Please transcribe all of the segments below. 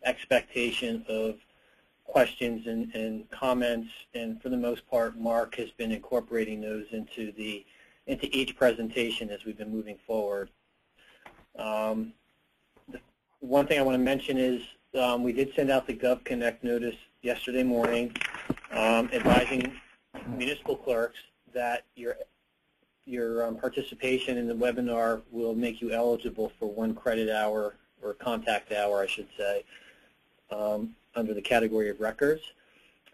expectation of questions and comments, and for the most part, Mark has been incorporating those into each presentation as we've been moving forward. The one thing I want to mention is we did send out the GovConnect notice yesterday morning advising municipal clerks that your participation in the webinar will make you eligible for 1 credit hour, or contact hour, I should say, under the category of records.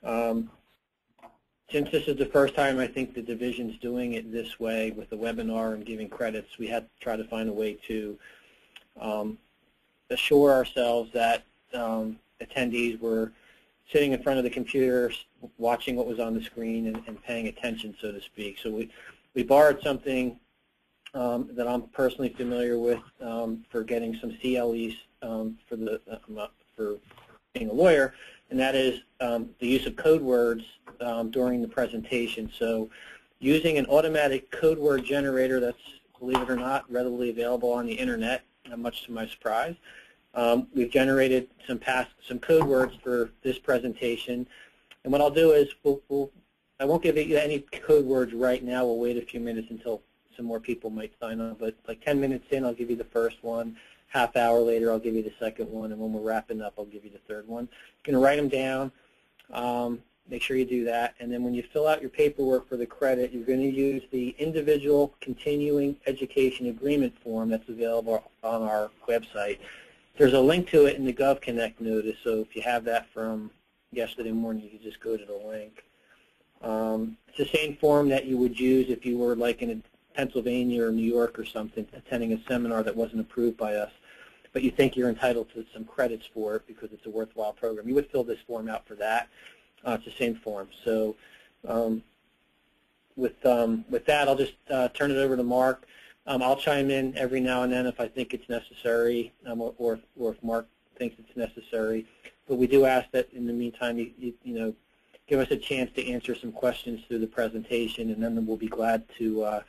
Since this is the first time I think the division's doing it this way with the webinar and giving credits, we had to try to find a way to assure ourselves that attendees were sitting in front of the computer, watching what was on the screen and paying attention, so to speak. So we borrowed something that I'm personally familiar with for getting some CLEs for being a lawyer, and that is the use of code words during the presentation. So using an automatic code word generator that's, believe it or not, readily available on the internet, much to my surprise. We've generated some code words for this presentation, and what I'll do is I won't give you any code words right now. We'll wait a few minutes until some more people might sign on, but like 10 minutes in, I'll give you the first one. Half hour later, I'll give you the second one, and when we're wrapping up, I'll give you the third one. You're going to write them down. Make sure you do that, and then when you fill out your paperwork for the credit, you're going to use the individual continuing education agreement form that's available on our website. There's a link to it in the GovConnect notice, so if you have that from yesterday morning, you can just go to the link. It's the same form that you would use if you were like in Pennsylvania or New York or something, attending a seminar that wasn't approved by us, but you think you're entitled to some credits for it because it's a worthwhile program. You would fill this form out for that. It's the same form. So with that, I'll just turn it over to Mark. I'll chime in every now and then if I think it's necessary, or if Mark thinks it's necessary. But we do ask that in the meantime, you know, give us a chance to answer some questions through the presentation, and then we'll be glad to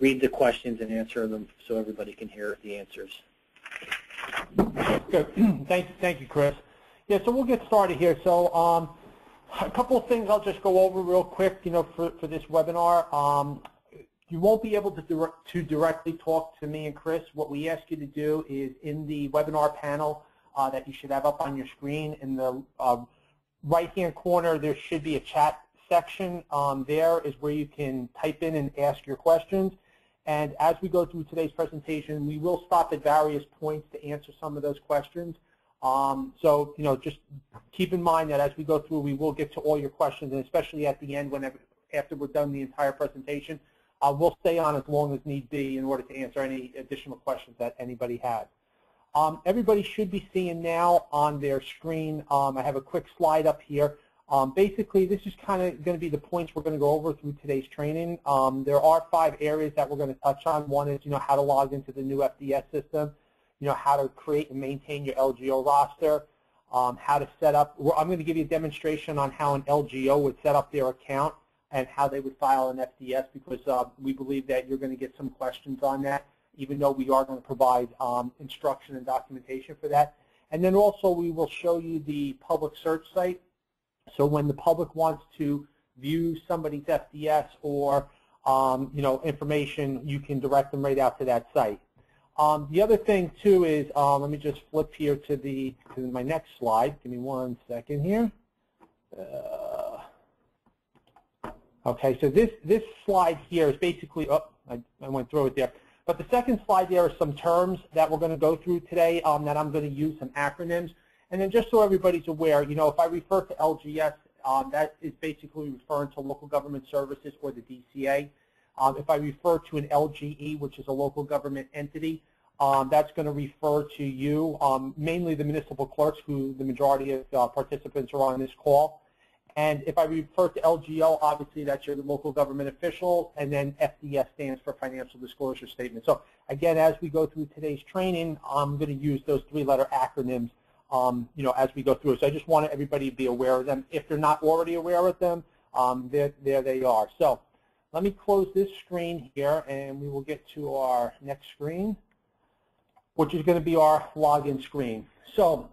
read the questions and answer them so everybody can hear the answers. Good. Thank you, Chris. Yeah, so we'll get started here. So a couple of things I'll just go over real quick, you know, for this webinar. You won't be able to directly talk to me and Chris. What we ask you to do is in the webinar panel that you should have up on your screen, in the right-hand corner, there should be a chat section. There is where you can type in and ask your questions. And as we go through today's presentation, we will stop at various points to answer some of those questions. So, you know, just keep in mind that as we go through, we will get to all your questions, and especially at the end, after we're done the entire presentation, we'll stay on as long as need be in order to answer any additional questions that anybody has. Everybody should be seeing now on their screen, I have a quick slide up here. Basically, this is kind of going to be the points we're going to go over through today's training. There are 5 areas that we're going to touch on. One is, you know, how to log into the new FDS system, you know, how to create and maintain your LGO roster, how to set up. I'm going to give you a demonstration on how an LGO would set up their account and how they would file an FDS, because we believe that you're going to get some questions on that, even though we are going to provide instruction and documentation for that. And then also we will show you the public search site. So when the public wants to view somebody's FDS or you know, information, you can direct them right out to that site. The other thing too is, let me just flip here to my next slide. Give me 1 second here. Okay, so this slide here is basically, oh, I went through it there. But the second slide there are some terms that we're going to go through today that I'm going to use some acronyms. And then just so everybody's aware, you know, if I refer to LGS, that is basically referring to local government services or the DCA. If I refer to an LGE, which is a local government entity, that's going to refer to you, mainly the municipal clerks, who the majority of participants are on this call. And if I refer to LGO, obviously that's your local government official, and then FDS stands for Financial Disclosure Statement. So again, as we go through today's training, I'm going to use those 3-letter acronyms, you know, as we go through. So I just want everybody to be aware of them. If they're not already aware of them, there they are. So let me close this screen here, and we will get to our next screen. which is going to be our login screen. So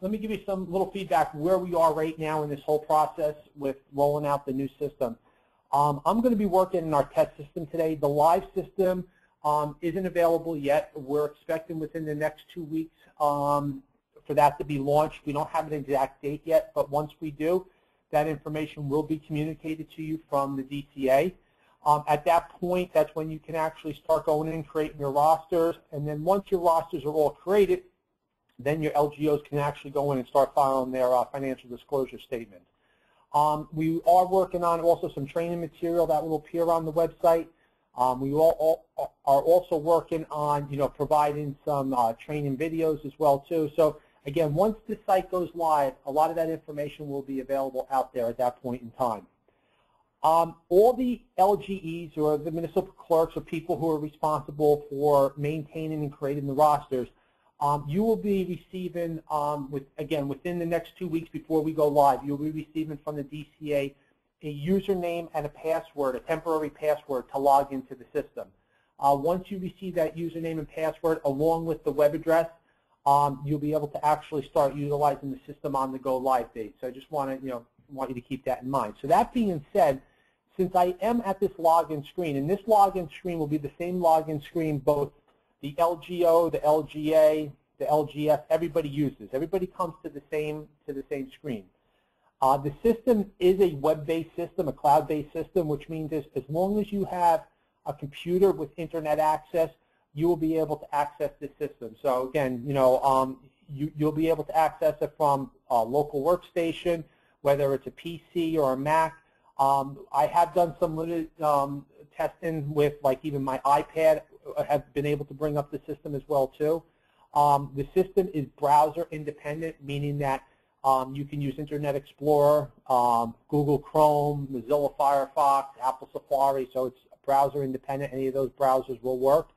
let me give you some little feedback where we are right now in this whole process with rolling out the new system. I'm going to be working in our test system today. The live system isn't available yet. We're expecting within the next 2 weeks for that to be launched. We don't have an exact date yet, but once we do, that information will be communicated to you from the DCA. At that point, that's when you can actually start going in and creating your rosters. And then once your rosters are all created, then your LGOs can actually go in and start filing their financial disclosure statement. We are working on also some training material that will appear on the website. We are also working on, providing some training videos as well too. So again, once the site goes live, a lot of that information will be available out there at that point in time. All the LGEs, or the municipal clerks, or people who are responsible for maintaining and creating the rosters, you will be receiving, within the next 2 weeks before we go live, you'll be receiving from the DCA a username and a password, a temporary password to log into the system. Once you receive that username and password along with the web address, you'll be able to actually start utilizing the system on the go live date. So I just want you to keep that in mind. So that being said, since I am at this login screen, and this login screen will be the same login screen both the LGO, the LGA, the LGS, everybody uses. Everybody comes to the same screen. The system is a web-based system, a cloud-based system, which means as long as you have a computer with internet access, you will be able to access this system. So again, you'll be able to access it from a local workstation, whether it's a PC or a Mac. I have done some limited testing with, like, even my iPad. I have been able to bring up the system as well too. The system is browser independent, meaning that you can use Internet Explorer, Google Chrome, Mozilla Firefox, Apple Safari, so it's browser independent. Any of those browsers will work.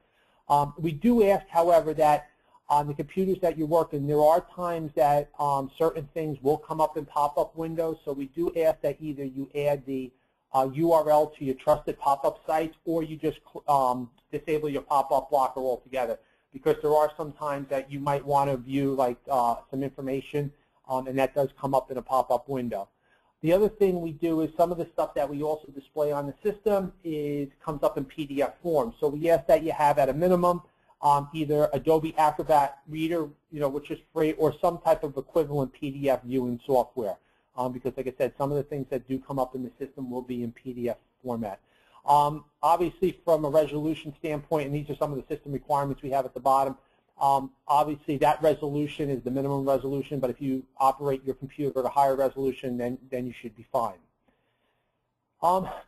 We do ask, however, that on the computers that you work in, there are times that certain things will come up in pop-up windows, so we do ask that either you add the URL to your trusted pop-up sites, or you just disable your pop-up blocker altogether, because there are some times that you might want to view some information, and that does come up in a pop-up window. The other thing we do is some of the stuff that we also display on the system comes up in PDF form. So we ask that you have, at a minimum, either Adobe Acrobat Reader, which is free, or some type of equivalent PDF viewing software. Because, like I said, some of the things that do come up in the system will be in PDF format. Obviously, from a resolution standpoint, and these are some of the system requirements we have at the bottom, obviously that resolution is the minimum resolution, but if you operate your computer at a higher resolution, then you should be fine.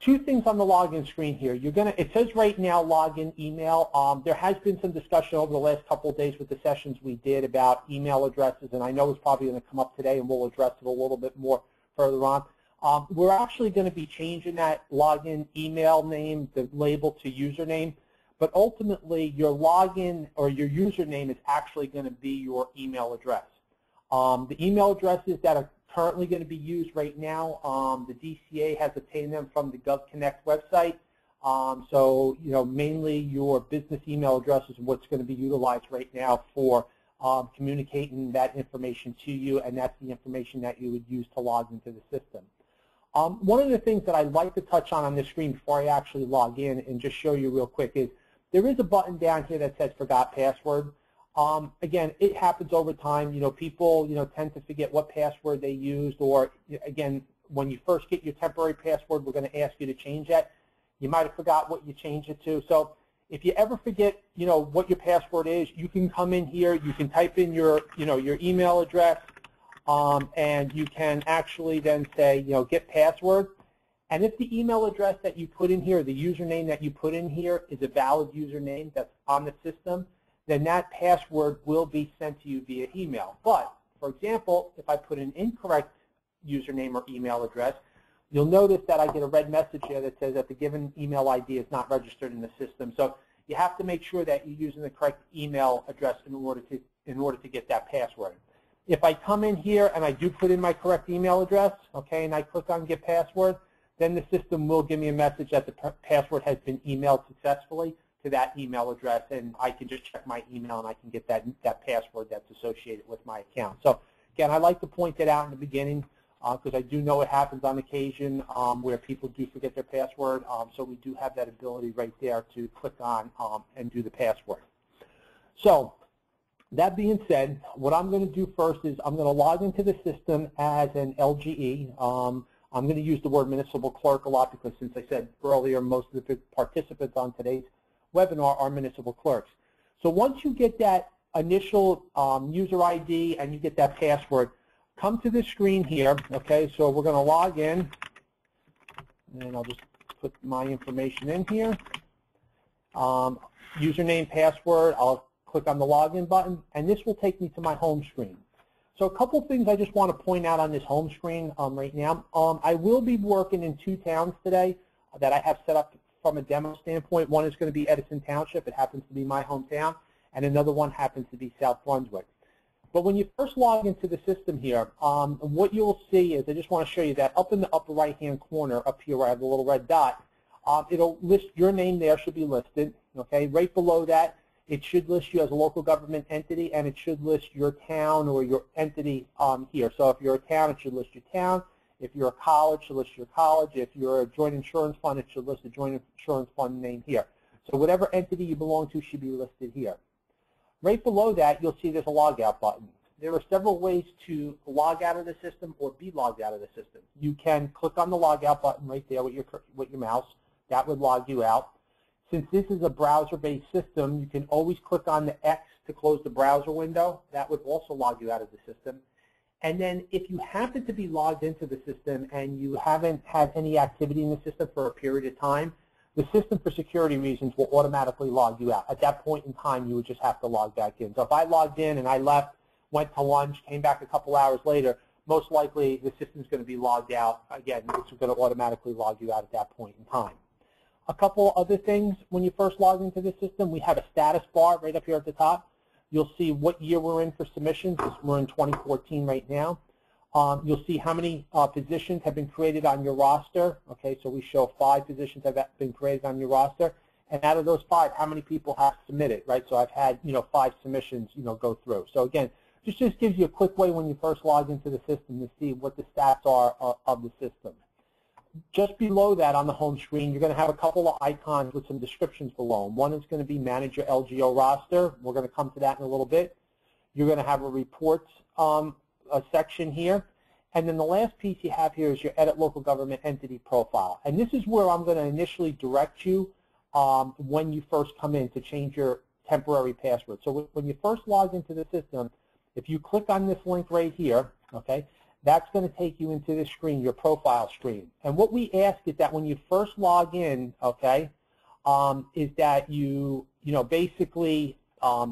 Two things on the login screen here. It says right now login email. There has been some discussion over the last couple of days with the sessions we did about email addresses, and I know it's probably going to come up today, and we'll address it a little bit more further on. We're actually going to be changing that login email name, the label, to username, but ultimately your login or your username is actually going to be your email address. The email addresses that are currently going to be used right now, the DCA has obtained them from the GovConnect website. So, mainly your business email address is what's going to be utilized right now for communicating that information to you, and that's the information that you would use to log into the system. One of the things that I'd like to touch on this screen before I actually log in and just show you real quick is there is a button down here that says Forgot Password. Again, it happens over time. People, tend to forget what password they used, or, again, when you first get your temporary password, we're going to ask you to change that. You might have forgot what you changed it to. So if you ever forget, what your password is, you can come in here, you can type in your, your email address, and you can actually then say, get password. And if the email address that you put in here, the username that you put in here is a valid username that's on the system, then that password will be sent to you via email. But, for example, if I put an incorrect username or email address, you'll notice that I get a red message here that says that the given email ID is not registered in the system. So you have to make sure that you're using the correct email address in order to get that password. If I come in here and I do put in my correct email address, okay, and I click on Get Password, then the system will give me a message that the password has been emailed successfully to that email address, and I can just check my email and I can get that password that's associated with my account. So again, I like to point that out in the beginning because I do know it happens on occasion where people do forget their password. So we do have that ability right there to click on and do the password. So that being said, what I'm going to do first is I'm going to log into the system as an LGE. I'm going to use the word municipal clerk a lot because, since I said earlier, most of the participants on today's webinar are municipal clerks. So once you get that initial user ID and you get that password, come to this screen here. Okay, so we're going to log in, and I'll just put my information in here. Username, password. I'll click on the login button, and this will take me to my home screen. So a couple things I just want to point out on this home screen right now. I will be working in 2 towns today that I have set up from a demo standpoint. One is going to be Edison Township. It happens to be my hometown, and another one happens to be South Brunswick. But when you first log into the system here, what you'll see is, I just want to show you that up in the upper right-hand corner up here where I have the little red dot, it'll list your name there, should be listed. Okay, right below that, it should list you as a local government entity, and it should list your town or your entity here. So if you're a town, it should list your town. If you're a college, it should list your college. If you're a joint insurance fund, it should list the joint insurance fund name here. So whatever entity you belong to should be listed here. Right below that, you'll see there's a logout button. There are several ways to log out of the system or be logged out of the system. You can click on the logout button right there with your mouse. That would log you out. Since this is a browser-based system, you can always click on the X to close the browser window. That would also log you out of the system. And then if you happen to be logged into the system and you haven't had any activity in the system for a period of time, the system, for security reasons, will automatically log you out. At that point in time, you would just have to log back in. So if I logged in and I left, went to lunch, came back a couple hours later, most likely the system's going to be logged out. Again, it's going to automatically log you out at that point in time. A couple other things when you first log into the system, we have a status bar right up here at the top. You'll see what year we're in for submissions. We're in 2014 right now. You'll see how many positions have been created on your roster. Okay, so we show 5 positions have been created on your roster. And out of those 5, how many people have submitted, right? So I've had, 5 submissions, go through. So again, just gives you a quick way when you first log into the system to see what the stats are of the system. Just below that on the home screen, you're going to have a couple of icons with some descriptions below them. One is going to be Manage Your LGO Roster. We're going to come to that in a little bit. You're going to have a Reports section here. And then the last piece you have here is your Edit Local Government Entity Profile. And this is where I'm going to initially direct you when you first come in to change your temporary password. So when you first log into the system, if you click on this link right here, okay, that's going to take you into this screen, your profile screen. And what we ask is that when you first log in, okay, is that you basically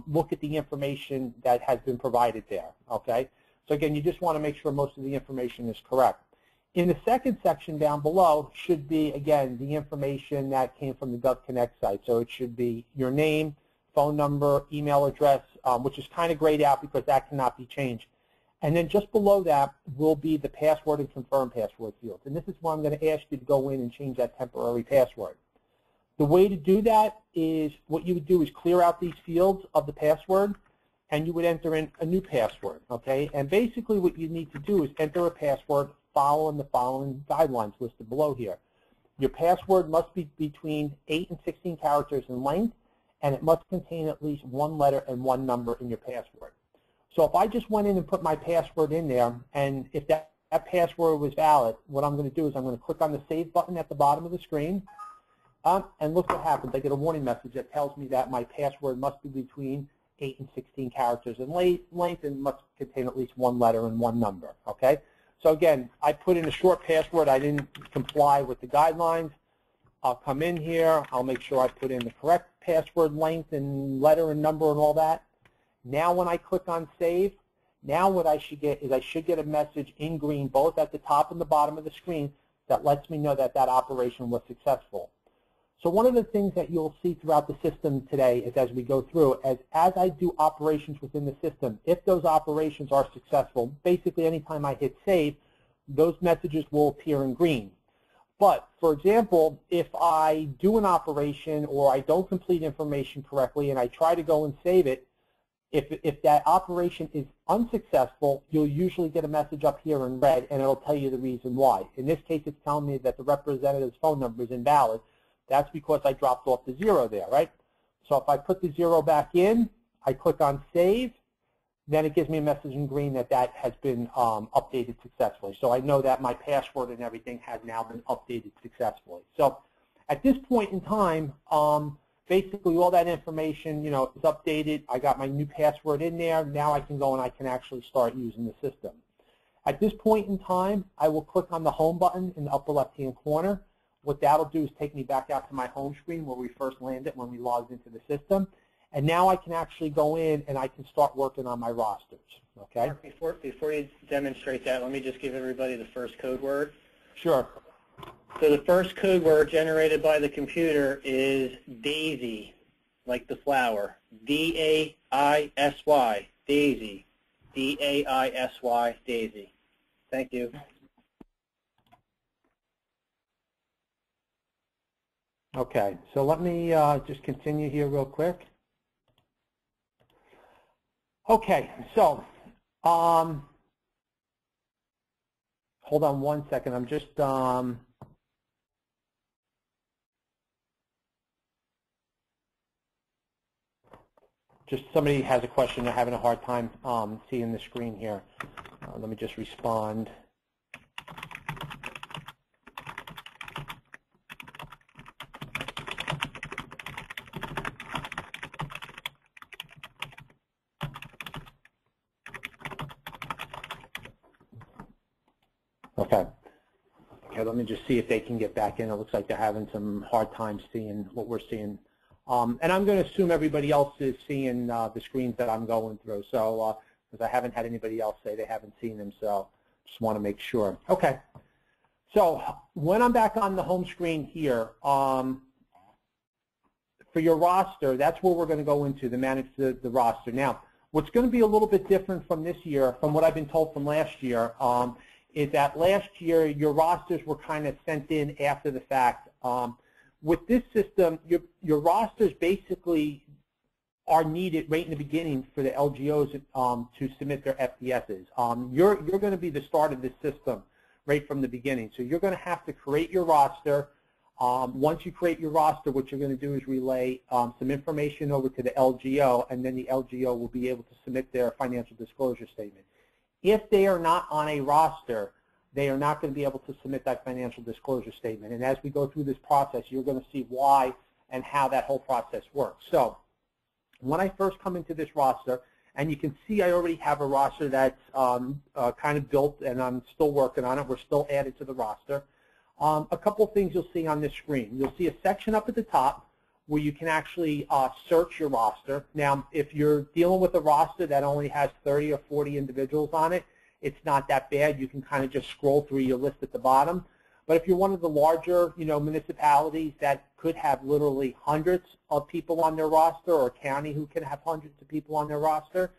look at the information that has been provided there, okay? So again, you just want to make sure most of the information is correct. In the second section down below should be, again, the information that came from the GovConnect site. So it should be your name, phone number, email address, which is kind of grayed out because that cannot be changed. And then just below that will be the password and confirm password fields. And this is where I'm going to ask you to go in and change that temporary password. The way to do that is, what you would do is clear out these fields of the password, and you would enter in a new password, okay? And basically what you need to do is enter a password following the following guidelines listed below here. Your password must be between 8 and 16 characters in length, and it must contain at least 1 letter and 1 number in your password. So if I just went in and put my password in there, and if that password was valid, what I'm going to do is I'm going to click on the Save button at the bottom of the screen, and look what happens. I get a warning message that tells me that my password must be between 8 and 16 characters in length and must contain at least 1 letter and 1 number, okay? So again, I put in a short password. I didn't comply with the guidelines. I'll come in here. I'll make sure I put in the correct password length and letter and number and all that. Now when I click on Save, now what I should get is I should get a message in green both at the top and the bottom of the screen that lets me know that that operation was successful. So one of the things that you'll see throughout the system today is, as we go through, as I do operations within the system, if those operations are successful, basically anytime I hit Save, those messages will appear in green. But, for example, if I do an operation or I don't complete information correctly and I try to go and save it, if that operation is unsuccessful, you'll usually get a message up here in red, and it'll tell you the reason why. In this case, it's telling me that the representative's phone number is invalid. That's because I dropped off the 0 there, right? So if I put the 0 back in, I click on Save, then it gives me a message in green that that has been updated successfully. So I know that my password and everything has now been updated successfully. So at this point in time, basically all that information, is updated. I got my new password in there. Now I can go and I can actually start using the system. At this point in time, I will click on the Home button in the upper left-hand corner. What that'll do is take me back out to my home screen where we first landed when we logged into the system. And now I can actually go in and I can start working on my rosters, okay? Before you demonstrate that, let me just give everybody the first code word. Sure. So the first code word generated by the computer is Daisy, like the flower. D-A-I-S-Y, Daisy. D-A-I-S-Y, Daisy. Thank you. Okay, so let me just continue here real quick. Okay, so hold on one second. I'm just somebody has a question. They're having a hard time seeing the screen here. Let me just respond. Okay. Okay, let me just see if they can get back in. It looks like they're having some hard time seeing what we're seeing. And I'm going to assume everybody else is seeing the screens that I'm going through. So, because I haven't had anybody else say they haven't seen them, so just want to make sure. Okay. So when I'm back on the home screen here, for your roster, that's where we're going to go into to manage the roster. Now, what's going to be a little bit different from this year, from what I've been told from last year, is that last year your rosters were kind of sent in after the fact. With this system, your rosters basically are needed right in the beginning for the LGOs to submit their FDSs. You're going to be the start of this system right from the beginning. So you're going to have to create your roster. Once you create your roster, what you're going to do is relay some information over to the LGO, and then the LGO will be able to submit their financial disclosure statement. If they are not on a roster, they are not going to be able to submit that financial disclosure statement. And as we go through this process, you're going to see why and how that whole process works. So when I first come into this roster, and you can see I already have a roster that's kind of built, and I'm still working on it. We're still added to the roster. A couple of things you'll see on this screen. You'll see a section up at the top where you can actually search your roster. Now, if you're dealing with a roster that only has 30 or 40 individuals on it, it's not that bad. You can kind of just scroll through your list at the bottom. But if you're one of the larger, municipalities that could have literally hundreds of people on their roster, or a county who can have hundreds of people on their roster,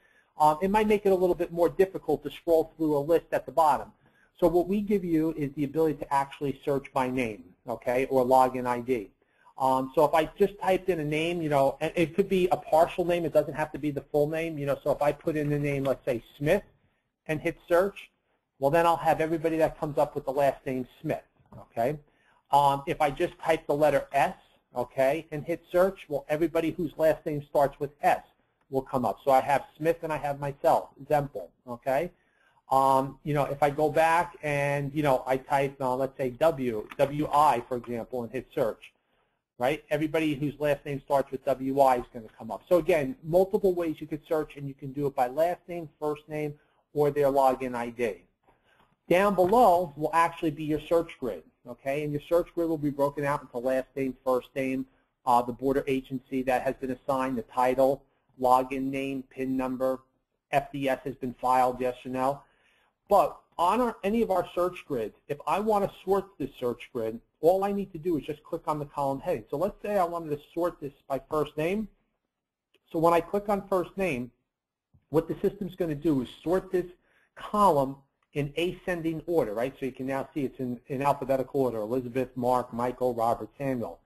it might make it a little bit more difficult to scroll through a list at the bottom. So what we give you is the ability to actually search by name, okay, or login ID. So if I just typed in a name, and it could be a partial name. It doesn't have to be the full name. So if I put in the name, let's say Smith, and hit search, well, then I'll have everybody that comes up with the last name Smith, okay? If I just type the letter S, okay, and hit search, well, everybody whose last name starts with S will come up. So I have Smith and I have myself, Zempel, okay? If I go back and, I type, let's say W-I, for example, and hit search, right? Everybody whose last name starts with W-I is going to come up. So again, multiple ways you could search, and you can do it by last name, first name, or their login ID. Down below will actually be your search grid, okay? And your search grid will be broken out into last name, first name, the border agency that has been assigned, the title, login name, PIN number, FDS has been filed, yes or no. But on any of our search grids, if I want to sort this search grid, all I need to do is just click on the column heading. So let's say I wanted to sort this by first name. So when I click on first name, what the system's going to do is sort this column in ascending order, right? So you can now see it's in alphabetical order: Elizabeth, Mark, Michael, Robert, Samuel.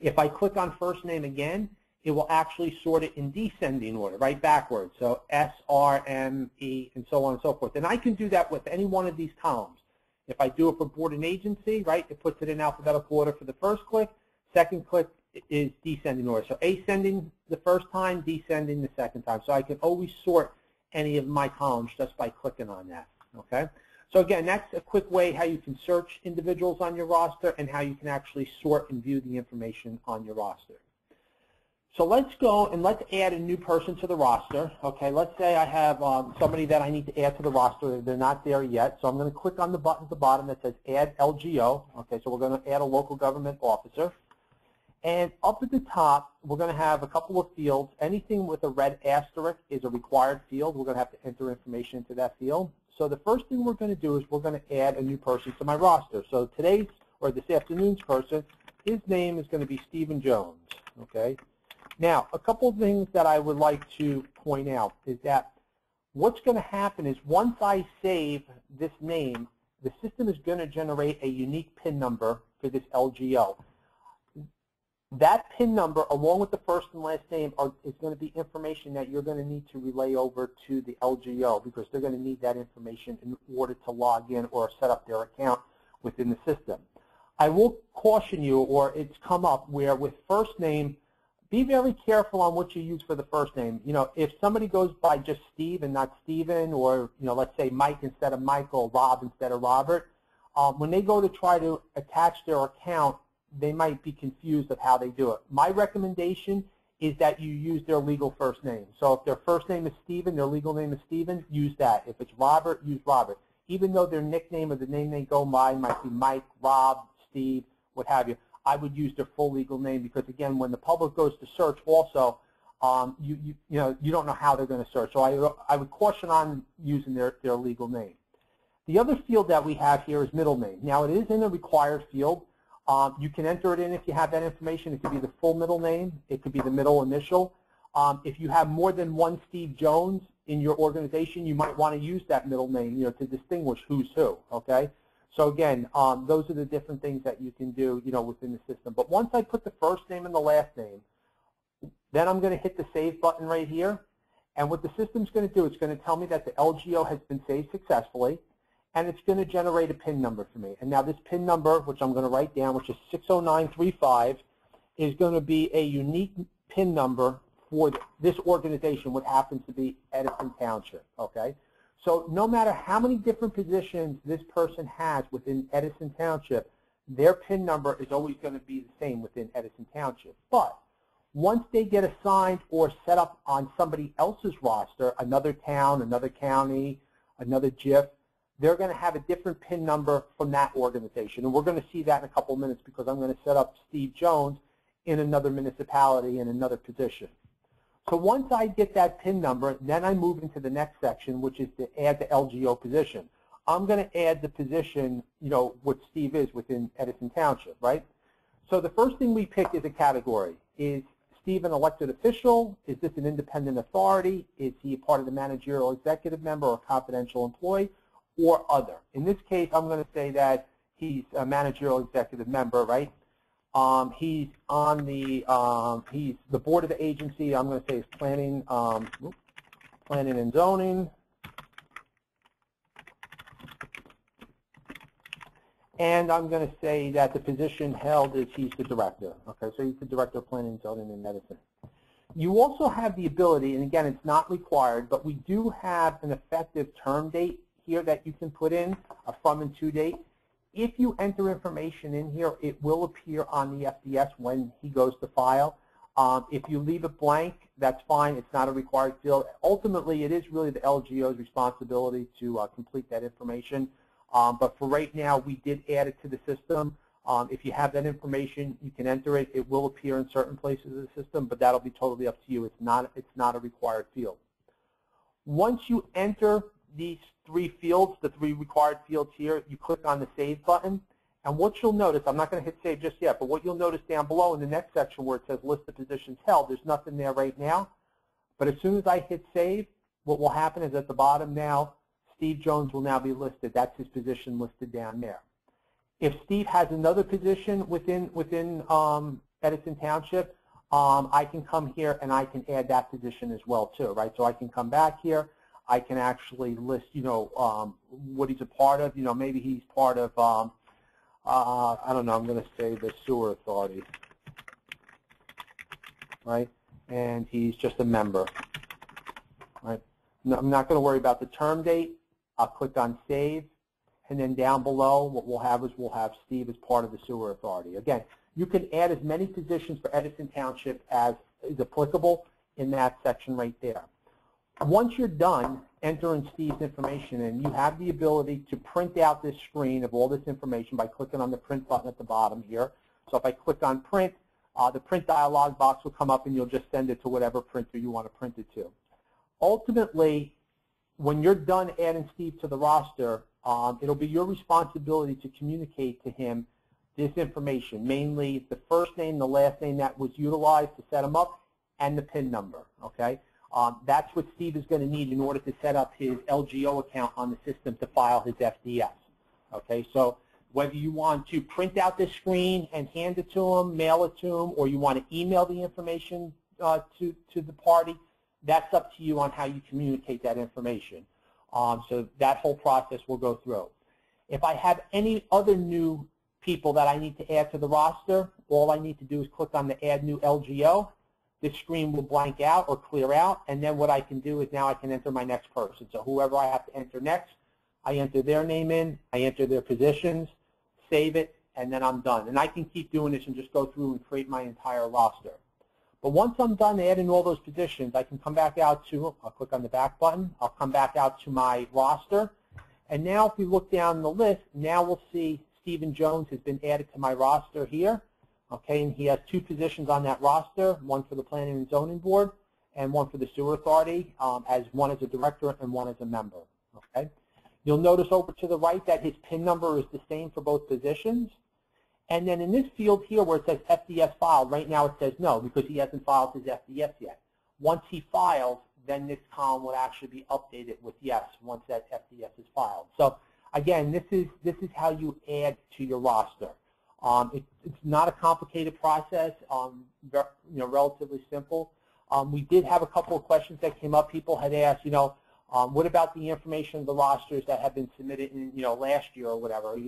If I click on first name again, it will actually sort it in descending order, right backwards. So S, R, M, E, and so on and so forth. And I can do that with any one of these columns. If I do it for board and agency, right, it puts it in alphabetical order for the first click. Second click is descending order. So ascending the first time, descending the second time. So I can always sort any of my columns just by clicking on that, okay? So again, that's a quick way how you can search individuals on your roster and how you can actually sort and view the information on your roster. So let's go and let's add a new person to the roster. Okay, let's say I have somebody that I need to add to the roster. They're not there yet. So I'm going to click on the button at the bottom that says Add LGO. Okay, so we're going to add a local government officer. And up at the top, we're going to have a couple of fields. Anything with a red asterisk is a required field. We're going to have to enter information into that field. So the first thing we're going to do is we're going to add a new person to my roster. So today's, or this afternoon's person, his name is going to be Stephen Jones. Okay. Now, a couple of things that I would like to point out is that what's going to happen is once I save this name, the system is going to generate a unique PIN number for this LGO. That PIN number, along with the first and last name, is going to be information that you're going to need to relay over to the LGO because they're going to need that information in order to log in or set up their account within the system. I will caution you, or it's come up where with first name, be very careful on what you use for the first name. You know, if somebody goes by just Steve and not Steven, or, you know, let's say Mike instead of Michael, Rob instead of Robert, when they go to try to attach their account, they might be confused of how they do it. My recommendation is that you use their legal first name. So if their first name is Steven, their legal name is Steven, use that. If it's Robert, use Robert. Even though their nickname or the name they go by might be Mike, Rob, Steve, what have you, I would use their full legal name because, again, when the public goes to search also, you don't know how they're going to search. So I would caution on using their legal name. The other field that we have here is middle name. Now, it is in a required field. You can enter it in if you have that information. It could be the full middle name. It could be the middle initial. If you have more than one Steve Jones in your organization, you might want to use that middle name, you know, to distinguish who's who, okay? So again, those are the different things that you can do, you know, within the system. But once I put the first name and the last name, then I'm going to hit the Save button right here. And what the system's going to do, it's going to tell me that the LGO has been saved successfully, and it's going to generate a PIN number for me. And now this PIN number, which I'm going to write down, which is 60935, is going to be a unique PIN number for this organization, what happens to be Edison Township, okay? So no matter how many different positions this person has within Edison Township, their PIN number is always going to be the same within Edison Township. But once they get assigned or set up on somebody else's roster, another town, another county, another JIF, they're going to have a different PIN number from that organization. And we're going to see that in a couple of minutes because I'm going to set up Steve Jones in another municipality in another position. So once I get that PIN number, then I move into the next section, which is to add the LGO position. I'm going to add the position, you know, what Steve is within Edison Township, right? So the first thing we pick is a category. Is Steve an elected official? Is this an independent authority? Is he a part of the managerial executive member or confidential employee, or other? In this case, I'm going to say that he's a managerial executive member, right? He's on the he's the board of the agency. I'm going to say is planning and zoning, and I'm going to say that the position held is he's the director. Okay, so he's the director of planning and zoning in Edison. You also have the ability, and again, it's not required, but we do have an effective term date here that you can put in, a from and to date. If you enter information in here, it will appear on the FDS when he goes to file. If you leave it blank, that's fine. It's not a required field. Ultimately, it is really the LGO's responsibility to complete that information. But for right now, we did add it to the system. If you have that information, you can enter it. It will appear in certain places of the system, but that'll be totally up to you. It's not a required field. Once you enter these three fields, the three required fields here, you click on the Save button, and what you'll notice, I'm not going to hit Save just yet, but what you'll notice down below in the next section where it says List of Positions Held, there's nothing there right now, but as soon as I hit Save, what will happen is at the bottom now, Steve Jones will now be listed. That's his position listed down there. If Steve has another position within Edison Township, I can come here and I can add that position as well too, right? So I can come back here. I can actually list, what he's a part of. Maybe he's part of, I don't know, I'm going to say the Sewer Authority, right? And he's just a member, right? No, I'm not going to worry about the term date. I'll click on Save. And then down below, what we'll have is we'll have Steve as part of the Sewer Authority. Again, you can add as many positions for Edison Township as is applicable in that section right there. Once you're done entering Steve's information in, you have the ability to print out this screen of all this information by clicking on the print button at the bottom here. So if I click on print, the print dialog box will come up and you'll just send it to whatever printer you want to print it to. Ultimately, when you're done adding Steve to the roster, it'll be your responsibility to communicate to him this information, mainly the first name, the last name that was utilized to set him up, and the PIN number, okay? That's what Steve is going to need in order to set up his LGO account on the system to file his FDS, okay? So whether you want to print out this screen and hand it to him, mail it to him, or you want to email the information to the party, that's up to you on how you communicate that information. So that whole process will go through. If I have any other new people that I need to add to the roster, all I need to do is click on the Add New LGO. This screen will blank out or clear out, and then what I can do is now I can enter my next person. So whoever I have to enter next, I enter their name in, I enter their positions, save it, and then I'm done. And I can keep doing this and just go through and create my entire roster. But once I'm done adding all those positions, I can come back out to, I'll click on the back button, I'll come back out to my roster, and now if we look down the list, now we'll see Stephen Jones has been added to my roster here, okay, and he has 2 positions on that roster, one for the Planning and Zoning Board and one for the Sewer Authority, as one as a director and one as a member, okay. You'll notice over to the right that his PIN number is the same for both positions. And then in this field here where it says FDS filed, right now it says no because he hasn't filed his FDS yet. Once he files, then this column will actually be updated with yes once that FDS is filed. So again, this is how you add to your roster. It's not a complicated process, relatively simple. We did have a couple of questions that came up. People had asked, what about the information of the rosters that have been submitted in, last year or whatever?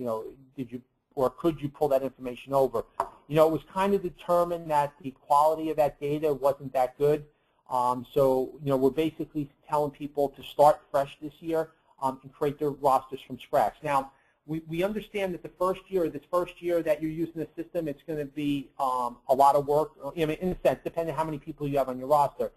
Did you or could you pull that information over? It was kind of determined that the quality of that data wasn't that good. So, we're basically telling people to start fresh this year and create their rosters from scratch. Now, we understand that this first year that you're using the system, it's going to be a lot of work, in a sense, depending on how many people you have on your roster.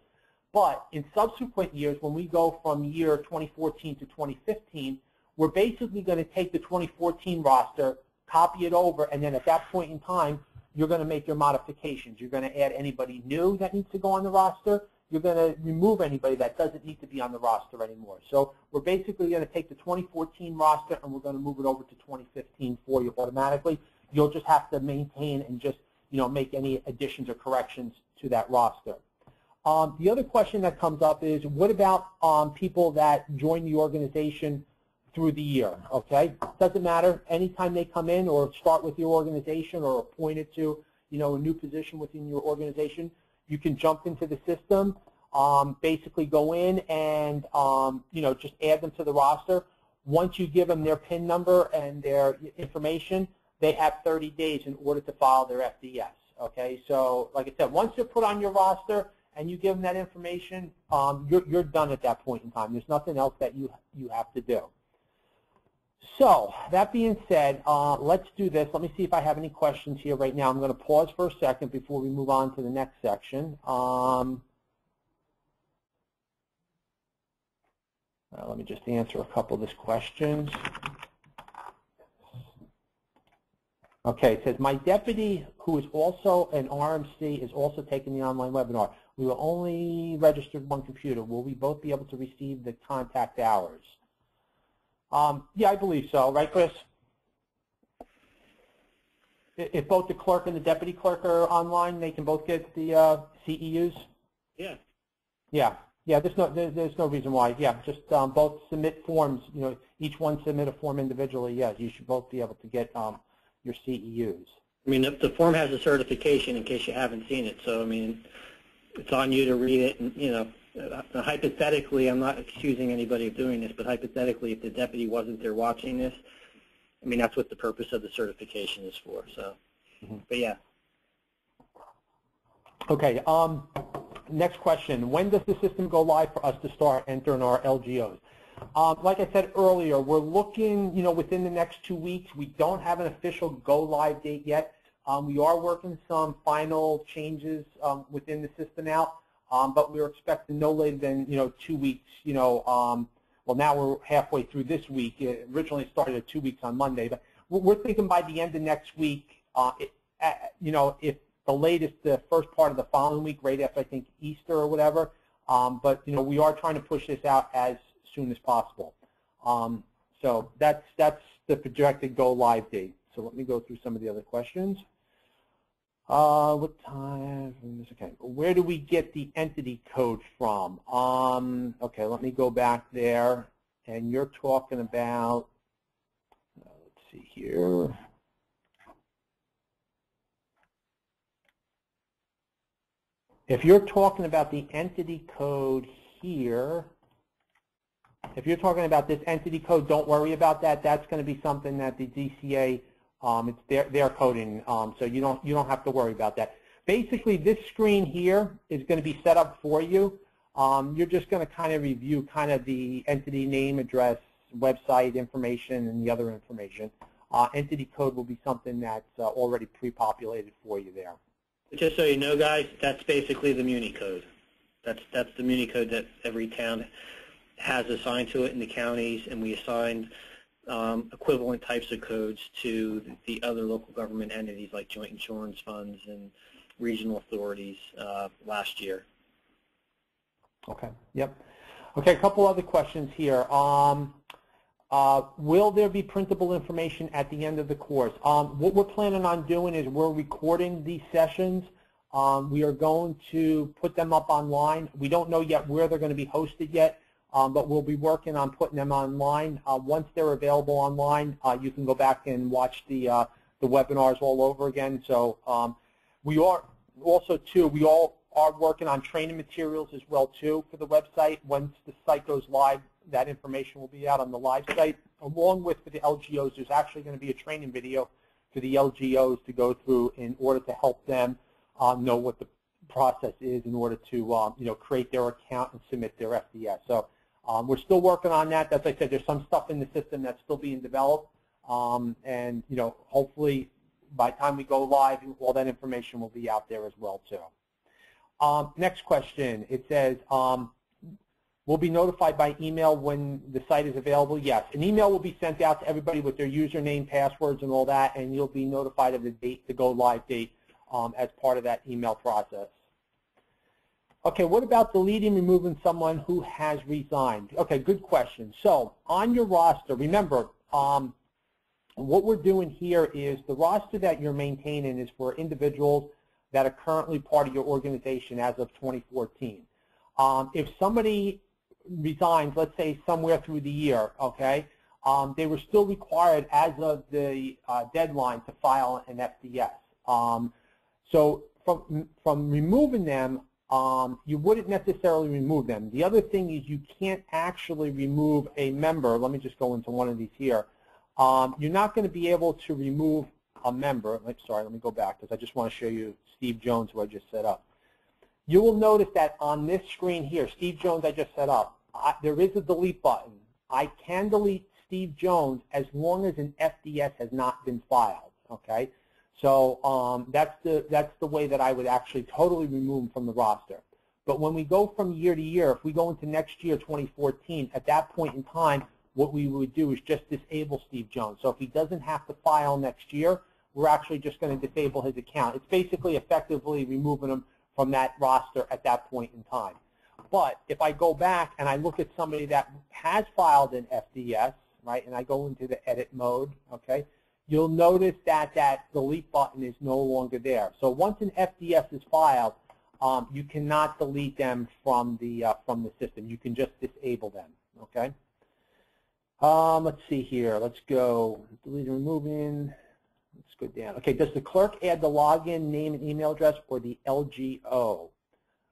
But in subsequent years, when we go from year 2014 to 2015, we're basically going to take the 2014 roster, copy it over, and then at that point in time, you're going to make your modifications. You're going to add anybody new that needs to go on the roster. You're going to remove anybody that doesn't need to be on the roster anymore. So we're basically going to take the 2014 roster and we're going to move it over to 2015 for you automatically. You'll just have to maintain and just make any additions or corrections to that roster. The other question that comes up is, what about people that join the organization through the year, okay? Doesn't matter. Anytime they come in or start with your organization or appointed to, a new position within your organization, you can jump into the system, basically go in and, just add them to the roster. Once you give them their PIN number and their information, they have 30 days in order to file their FDS, okay? So, like I said, once they're put on your roster and you give them that information, you're done at that point in time. There's nothing else that you have to do. So, that being said, let's do this. Let me see if I have any questions here right now. I'm going to pause for a second before we move on to the next section. Let me just answer a couple of these questions. Okay, it says, my deputy, who is also an RMC, is also taking the online webinar. We will only register one computer. Will we both be able to receive the contact hours? Yeah, I believe so. Right, Chris? If both the clerk and the deputy clerk are online, they can both get the CEUs? Yeah. Yeah. Yeah, there's no reason why. Yeah, just both submit forms. You know, each one submit a form individually. Yes, you should both be able to get your CEUs. I mean, the form has a certification in case you haven't seen it. So, I mean, it's on you to read it. And, you know, hypothetically, I'm not accusing anybody of doing this, but hypothetically, if the deputy wasn't there watching this, I mean, that's what the purpose of the certification is for. So, but yeah. Okay. Next question. When does the system go live for us to start entering our LGOs? Like I said earlier, we're looking, you know, within the next 2 weeks. We don't have an official go live date yet. We are working some final changes within the system now, but we're expecting no later than, you know, 2 weeks. You know, well, now we're halfway through this week. It originally started at 2 weeks on Monday, but we're thinking by the end of next week. You know, if the latest, the first part of the following week, right after I think Easter or whatever. But you know, we are trying to push this out as soon as possible. So that's the projected go live date. So let me go through some of the other questions. What time? Okay. Where do we get the entity code from? Okay, let me go back there. And you're talking about, let's see here. If you're talking about the entity code here, if you're talking about this entity code, don't worry about that. That's going to be something that the DCA, it's their coding, so you don't have to worry about that. Basically, this screen here is going to be set up for you. You're just going to kind of review kind of the entity name, address, website information, and the other information. Entity code will be something that's already pre-populated for you there. Just so you know, guys, that's basically the Muni code. That's the Muni code that every town has assigned to it in the counties, and we assigned equivalent types of codes to the other local government entities like joint insurance funds and regional authorities last year. Okay. Yep. Okay. A couple other questions here. Will there be printable information at the end of the course? What we're planning on doing is we're recording these sessions. We are going to put them up online. We don't know yet where they're going to be hosted yet, but we'll be working on putting them online. Once they're available online, you can go back and watch the webinars all over again. So we are also, too, we all are working on training materials as well, too, for the website. Once the site goes live, that information will be out on the live site. Along with for the LGOs, there's actually going to be a training video for the LGOs to go through in order to help them know what the process is in order to you know, create their account and submit their FDS. So we're still working on that. As I said, there's some stuff in the system that's still being developed, and you know, hopefully by the time we go live, all that information will be out there as well too. Next question. It says, we'll be notified by email when the site is available. Yes, an email will be sent out to everybody with their username, passwords, and all that, and you'll be notified of the date, the go live date, as part of that email process. Okay, what about deleting, removing someone who has resigned? Okay, good question. So on your roster, remember, what we're doing here is the roster that you're maintaining is for individuals that are currently part of your organization as of 2014. If somebody resigns, let's say somewhere through the year, okay, they were still required as of the deadline to file an FDS. So from removing them, you wouldn't necessarily remove them. The other thing is you can't actually remove a member. Let me just go into one of these here. You're not going to be able to remove a member. Sorry, let me go back because I just want to show you Steve Jones, who I just set up. You will notice that on this screen here, Steve Jones I just set up, there is a delete button. I can delete Steve Jones as long as an FDS has not been filed, okay? So that's the way that I would actually totally remove him from the roster. But when we go from year to year, if we go into next year, 2014, at that point in time, what we would do is just disable Steve Jones. So if he doesn't have to file next year, we're actually just going to disable his account. It's basically effectively removing him from that roster at that point in time. But if I go back and I look at somebody that has filed an FDS, right, and I go into the edit mode, okay, you'll notice that that delete button is no longer there. So once an FDS is filed, you cannot delete them from the system. You can just disable them. Okay. Let's see here. Let's go deleting, removing. Let's go down. Okay. Does the clerk add the login name and email address or the LGO?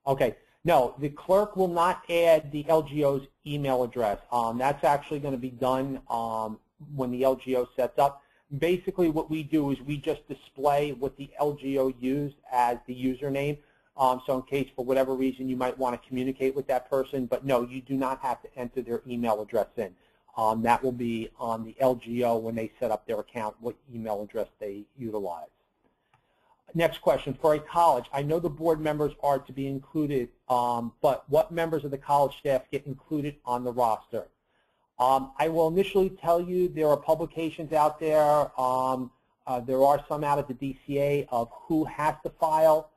Okay. No, the clerk will not add the LGO's email address. That's actually going to be done when the LGO sets up. Basically, what we do is we just display what the LGO used as the username. So in case, for whatever reason, you might want to communicate with that person. But no, you do not have to enter their email address in. That will be on the LGO when they set up their account, what email address they utilize. Next question, for a college, I know the board members are to be included, but what members of the college staff get included on the roster? I will initially tell you there are publications out there. There are some out at the DCA of who has to file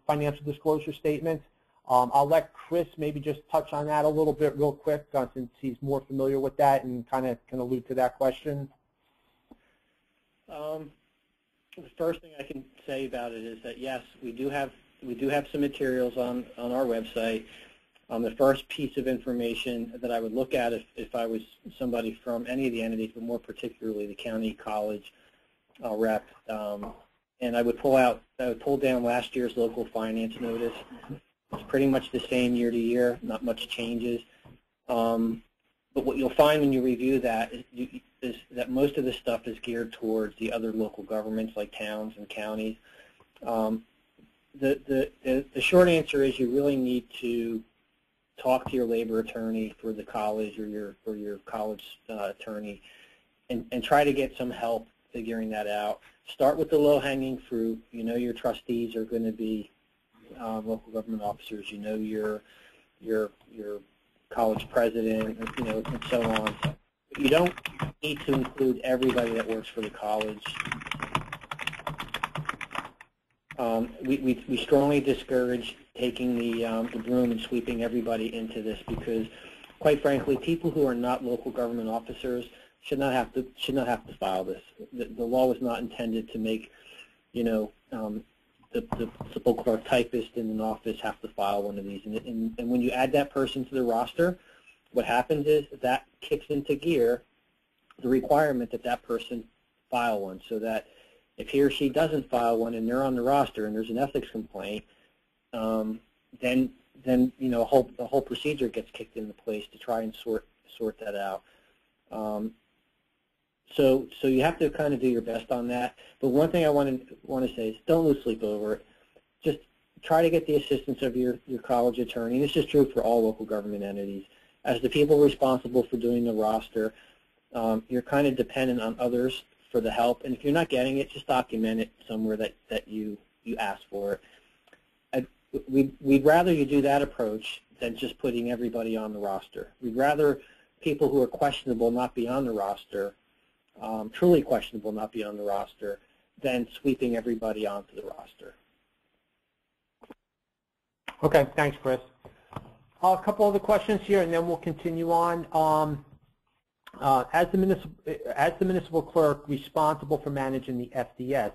financial disclosure statements. I'll let Chris maybe just touch on that a little bit real quick since he's more familiar with that and kind of can allude to that question. The first thing I can say about it is that yes, we do have some materials on our website. The first piece of information that I would look at if I was somebody from any of the entities, but more particularly the county college rep, and I would pull down last year's local finance notice. It's pretty much the same year to year, not much changes. But what you'll find when you review that is that most of the stuff is geared towards the other local governments like towns and counties. The short answer is you really need to talk to your labor attorney for the college or your college attorney and try to get some help figuring that out. Start with the low-hanging fruit. You know your trustees are going to be local government officers. You know your college president, and so on. But you don't need to include everybody that works for the college. We strongly discourage taking the broom and sweeping everybody into this because, quite frankly, people who are not local government officers should not have to file this. The law was not intended to make, the simple clerk typist in an office have to file one of these. And when you add that person to the roster, what happens is that kicks into gear the requirement that that person file one, so that if he or she doesn't file one and they're on the roster and there's an ethics complaint, then the whole procedure gets kicked into place to try and sort that out. So you have to kind of do your best on that. But one thing I want to say is don't lose sleep over it. Just try to get the assistance of your college attorney. And this is true for all local government entities. As the people responsible for doing the roster, you're kind of dependent on others for the help. And if you're not getting it, just document it somewhere that you asked for it. We'd rather you do that approach than just putting everybody on the roster. We'd rather people who are questionable not be on the roster, truly questionable not be on the roster, than sweeping everybody onto the roster. Okay, thanks, Chris. A couple other questions here, and then we'll continue on. As the municipal clerk responsible for managing the FDS,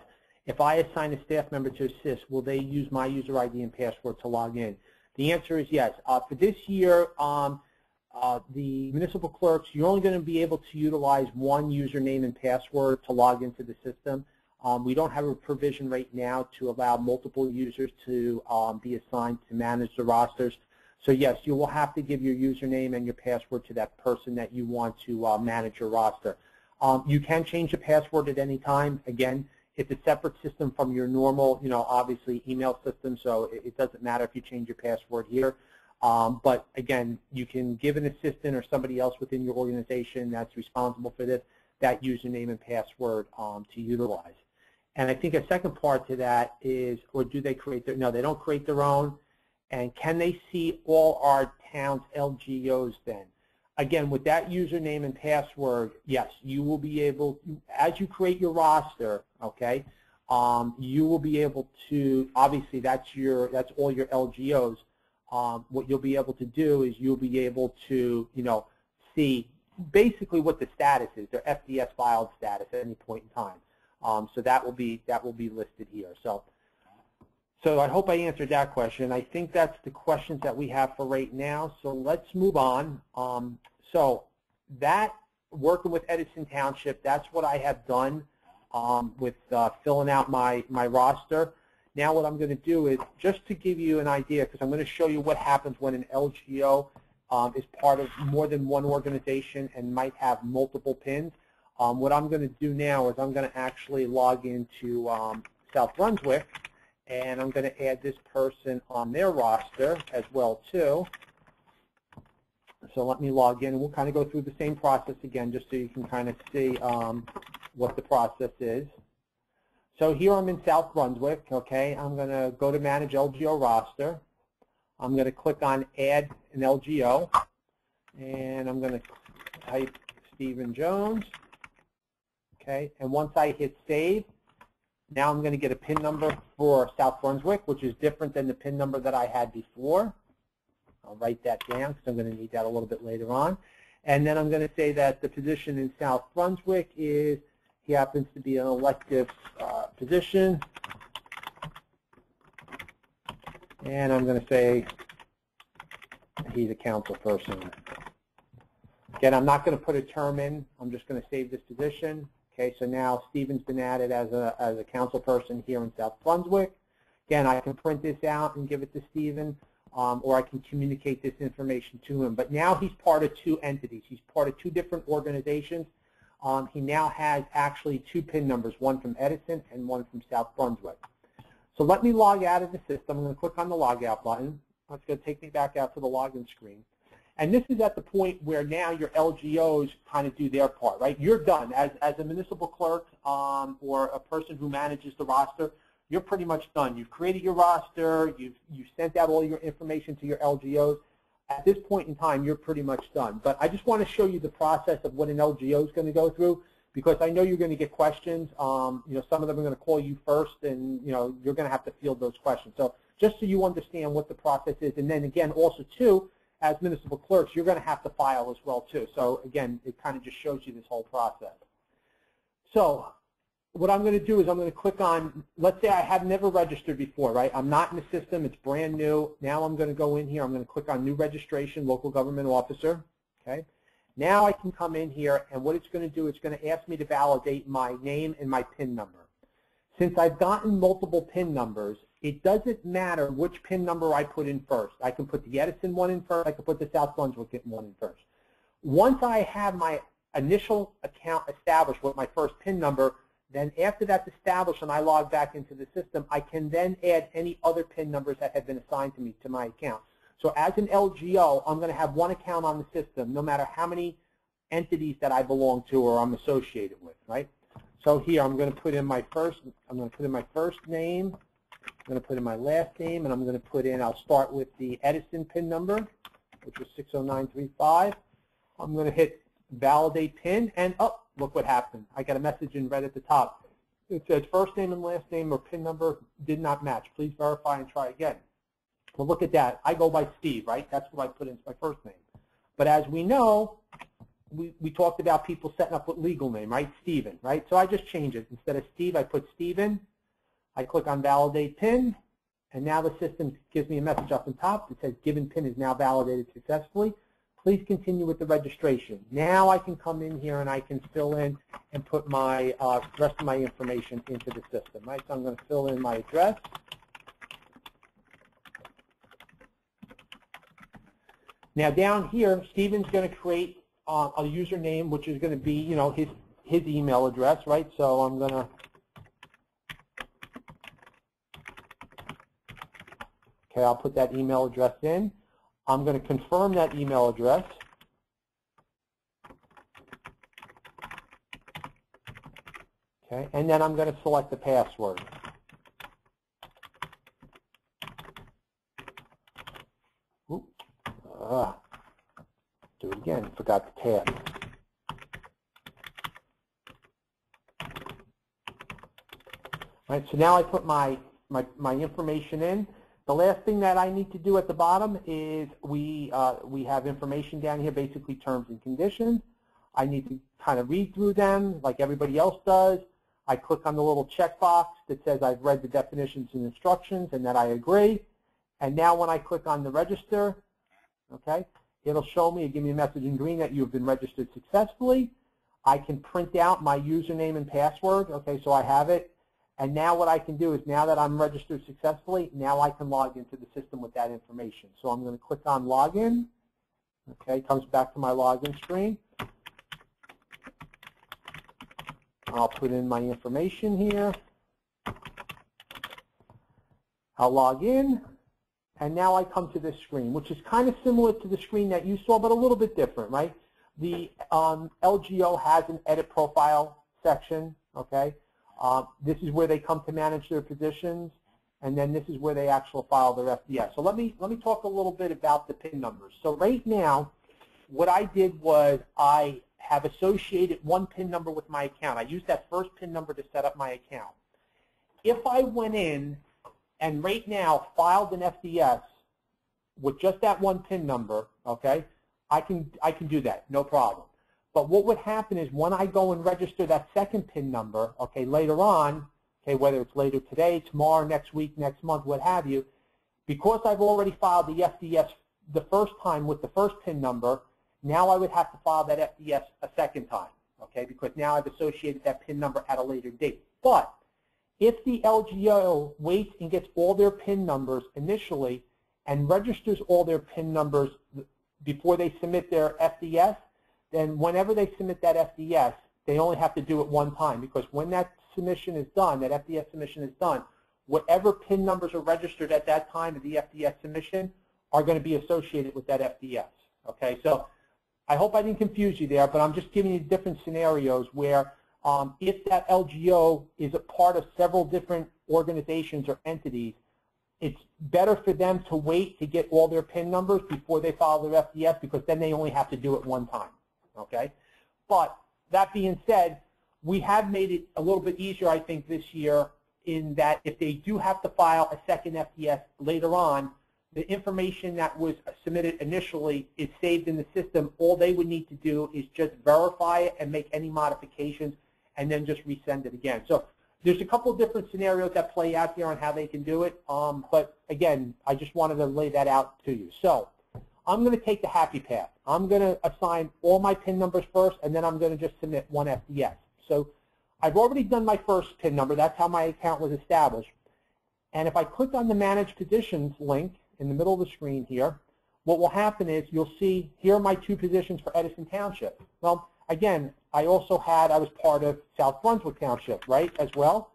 if I assign a staff member to assist, will they use my user ID and password to log in? The answer is yes. For this year, the municipal clerks, you're only going to be able to utilize one username and password to log into the system. We don't have a provision right now to allow multiple users to be assigned to manage the rosters. So yes, you will have to give your username and your password to that person that you want to manage your roster. You can change the password at any time. Again, it's a separate system from your normal, obviously email system, so it doesn't matter if you change your password here. But again, you can give an assistant or somebody else within your organization that's responsible for this that username and password to utilize. And I think a second part to that is, or do they create their, no, they don't create their own. And can they see all our town's LGOs then? Again, with that username and password, yes, you will be able, as you create your roster, okay, you will be able to, obviously that's all your LGOs. What you'll be able to do is you'll be able to, see basically what the status is, their FDS filed status at any point in time. So that will be listed here. So So I hope I answered that question. I think that's the questions that we have for right now. So let's move on. So that, working with Edison Township, that's what I have done with filling out my roster. Now what I'm going to do is, just to give you an idea, because I'm going to show you what happens when an LGO is part of more than one organization and might have multiple PINs. What I'm going to do now is I'm going to actually log into South Brunswick, and I'm going to add this person on their roster as well too. So let me log in, and we'll kind of go through the same process again, just so you can kind of see what the process is. So here I'm in South Brunswick, okay? I'm going to go to Manage LGO Roster. I'm going to click on Add an LGO, and I'm going to type Stephen Jones, okay? And once I hit Save, now I'm going to get a PIN number for South Brunswick, which is different than the PIN number that I had before. I'll write that down because I'm going to need that a little bit later on. And then I'm going to say that the position in South Brunswick is, he happens to be an elective position. And I'm going to say he's a council person. Again, I'm not going to put a term in. I'm just going to save this position. Okay, so now Stephen's been added as a council person here in South Brunswick. Again, I can print this out and give it to Stephen, or I can communicate this information to him. But now he's part of two entities. He's part of two different organizations. He now has actually two PIN numbers, one from Edison and one from South Brunswick. So let me log out of the system. I'm going to click on the log out button. That's going to take me back out to the login screen. And this is at the point where now your LGOs kind of do their part, right? You're done. As a municipal clerk or a person who manages the roster, you're pretty much done. You've created your roster. You've sent out all your information to your LGOs. At this point in time, you're pretty much done. But I just want to show you the process of what an LGO is going to go through, because I know you're going to get questions. You know, some of them are going to call you first, and you know, you're going to have to field those questions. So just so you understand what the process is, and then again, also too, as municipal clerks, you're going to have to file as well too. So again, it kind of just shows you this whole process. So what I'm going to do is I'm going to click on, let's say I have never registered before, right? I'm not in the system. It's brand new. Now I'm going to go in here. I'm going to click on New Registration, Local Government Officer. Okay. Now I can come in here, and what it's going to do, it's going to ask me to validate my name and my PIN number. Since I've gotten multiple PIN numbers, it doesn't matter which PIN number I put in first. I can put the Edison one in first. I can put the South Brunswick one in first. Once I have my initial account established with my first PIN number, then after that's established and I log back into the system, I can then add any other PIN numbers that have been assigned to me to my account. So as an LGO, I'm going to have one account on the system, no matter how many entities that I belong to or I'm associated with, right? So here I'm going to put in my first name. I'm going to put in my last name, and I'm going to put in, I'll start with the Edison PIN number, which was 60935. I'm going to hit validate PIN, and oh, look what happened. I got a message in red at the top. It says first name and last name or PIN number did not match. Please verify and try again. Well, look at that. I go by Steve, right? That's what I put in as my first name. But as we know, we talked about people setting up with legal name, right? Stephen, right? So I just changed it. Instead of Steve, I put Stephen. I click on Validate PIN, and now the system gives me a message up on top that says given PIN is now validated successfully. Please continue with the registration. Now I can come in here and I can fill in and put my rest of my information into the system, right? So I'm going to fill in my address. Now down here, Stephen's going to create a username, which is going to be, you know, his email address, right? So I'm going to I'll put that email address in. I'm going to confirm that email address. Okay, and then I'm going to select the password. Oops. Do it again. Forgot the tab. All right, so now I put my information in. The last thing that I need to do at the bottom is we have information down here, basically terms and conditions. I need to kind of read through them like everybody else does. I click on the little checkbox that says I've read the definitions and instructions and that I agree. And now when I click on the register, okay, it'll show me, give me a message in green that you've been registered successfully. I can print out my username and password, okay, so I have it. And now what I can do is, now that I'm registered successfully, now I can log into the system with that information. So I'm going to click on login. Okay, comes back to my login screen. I'll put in my information here. I'll log in. And now I come to this screen, which is kind of similar to the screen that you saw, but a little bit different, right? The LGO has an edit profile section, okay? This is where they come to manage their positions, and then this is where they actually file their FDS. So let me talk a little bit about the PIN numbers. So right now, what I did was I have associated one PIN number with my account. I used that first PIN number to set up my account. If I went in and right now filed an FDS with just that one PIN number, okay, I can do that, no problem. But what would happen is when I go and register that second PIN number, okay, later on, okay, whether it's later today, tomorrow, next week, next month, what have you, because I've already filed the FDS the first time with the first PIN number, now I would have to file that FDS a second time, okay, because now I've associated that PIN number at a later date. But if the LGO waits and gets all their PIN numbers initially and registers all their PIN numbers before they submit their FDS, then whenever they submit that FDS, they only have to do it one time, because when that submission is done, that FDS submission is done, whatever PIN numbers are registered at that time of the FDS submission are going to be associated with that FDS. Okay, so I hope I didn't confuse you there, but I'm just giving you different scenarios where if that LGO is a part of several different organizations or entities, it's better for them to wait to get all their PIN numbers before they file their FDS, because then they only have to do it one time. Okay? But that being said, we have made it a little bit easier, I think, this year, in that if they do have to file a second FDS later on, the information that was submitted initially is saved in the system. All they would need to do is just verify it and make any modifications and then just resend it again. So there's a couple of different scenarios that play out here on how they can do it. But again, I just wanted to lay that out to you. So I'm going to take the happy path. I'm going to assign all my PIN numbers first, and then I'm going to just submit one FDS. So I've already done my first PIN number. That's how my account was established. And if I click on the Manage Positions link in the middle of the screen here, what will happen is you'll see here are my two positions for Edison Township. Well, again, I was part of South Brunswick Township, right, as well.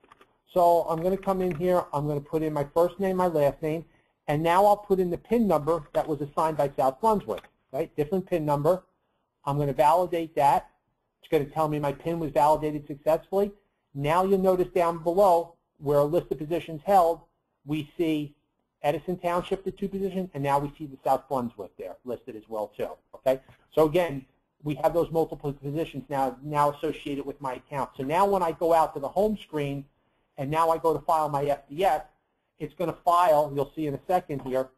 So I'm going to come in here. I'm going to put in my first name, my last name, and now I'll put in the PIN number that was assigned by South Brunswick, right, different PIN number. I'm going to validate that. It's going to tell me my PIN was validated successfully. Now you'll notice down below where a list of positions held, we see Edison Township, the two positions, and now we see the South Brunswick there listed as well too. Okay, so again, we have those multiple positions now associated with my account. So now when I go out to the home screen, and now I go to file my FDS, it's going to file. You'll see in a second here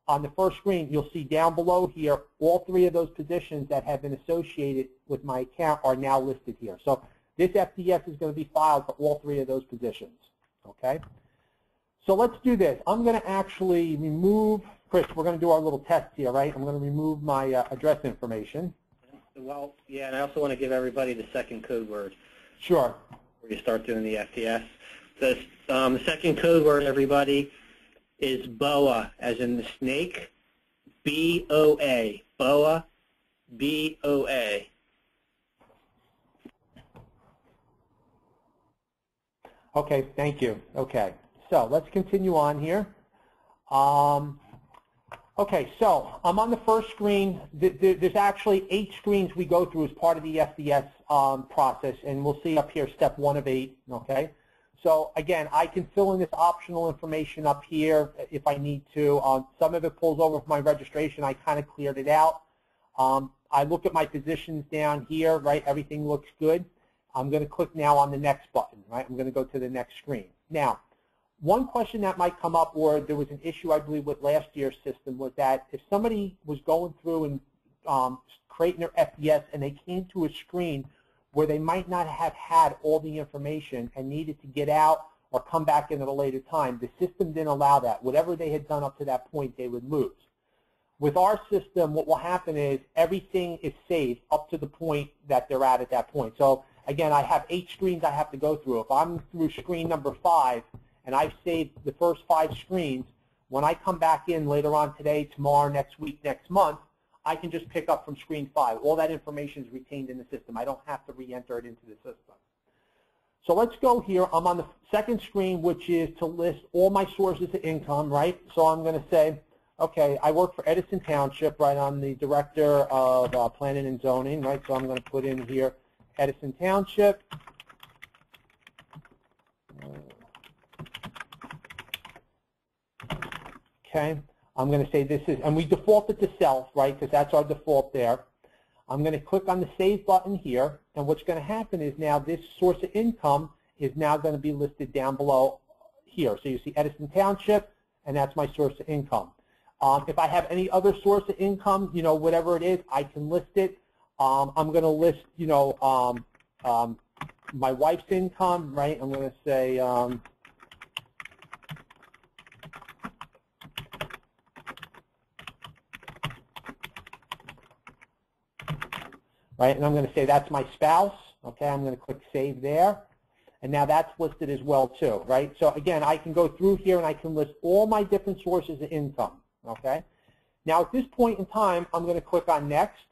on the first screen. You'll see down below here all three of those positions that have been associated with my account are now listed here. So this FDS is going to be filed for all three of those positions. Okay. So let's do this. I'm going to actually remove, Chris, we're going to do our little test here, right? I'm going to remove my address information. Well, yeah, and I also want to give everybody the second code word. Sure. Where you start doing the FDS. The second code word, everybody, is BOA, as in the snake, B-O-A. BOA, B-O-A. Okay, thank you. Okay. So let's continue on here. Okay, so I'm on the first screen. There's actually 8 screens we go through as part of the FDS process, and we'll see up here step 1 of 8. Okay, so again, I can fill in this optional information up here if I need to. Some of it pulls over from my registration. I kind of cleared it out. I look at my positions down here, right? Everything looks good. I'm going to click now on the next button, right? I'm going to go to the next screen. Now, one question that might come up, or there was an issue, I believe, with last year's system, was that if somebody was going through and creating their FDS and they came to a screen where they might not have had all the information and needed to get out or come back in at a later time. The system didn't allow that. Whatever they had done up to that point, they would lose. With our system, what will happen is everything is saved up to the point that they're at that point. So again, I have 8 screens I have to go through. If I'm through screen number 5 and I've saved the first 5 screens, when I come back in later on today, tomorrow, next week, next month, I can just pick up from screen 5. All that information is retained in the system. I don't have to re-enter it into the system. So let's go here. I'm on the second screen, which is to list all my sources of income, right? So I'm going to say, okay, I work for Edison Township, right? I'm the Director of Planning and Zoning, right? So I'm going to put in here Edison Township. Okay, I'm going to say this is, and we default it to self, right? Because that's our default there. I'm going to click on the Save button here, and what's going to happen is now this source of income is now going to be listed down below here. So you see Edison Township, and that's my source of income. If I have any other source of income, you know, whatever it is, I can list it. I'm going to list, you know, my wife's income, right? I'm going to say, right, and I'm going to say that's my spouse. Okay, I'm going to click Save there. And now that's listed as well too, right? So again, I can go through here and I can list all my different sources of income. Okay. Now at this point in time, I'm going to click on Next.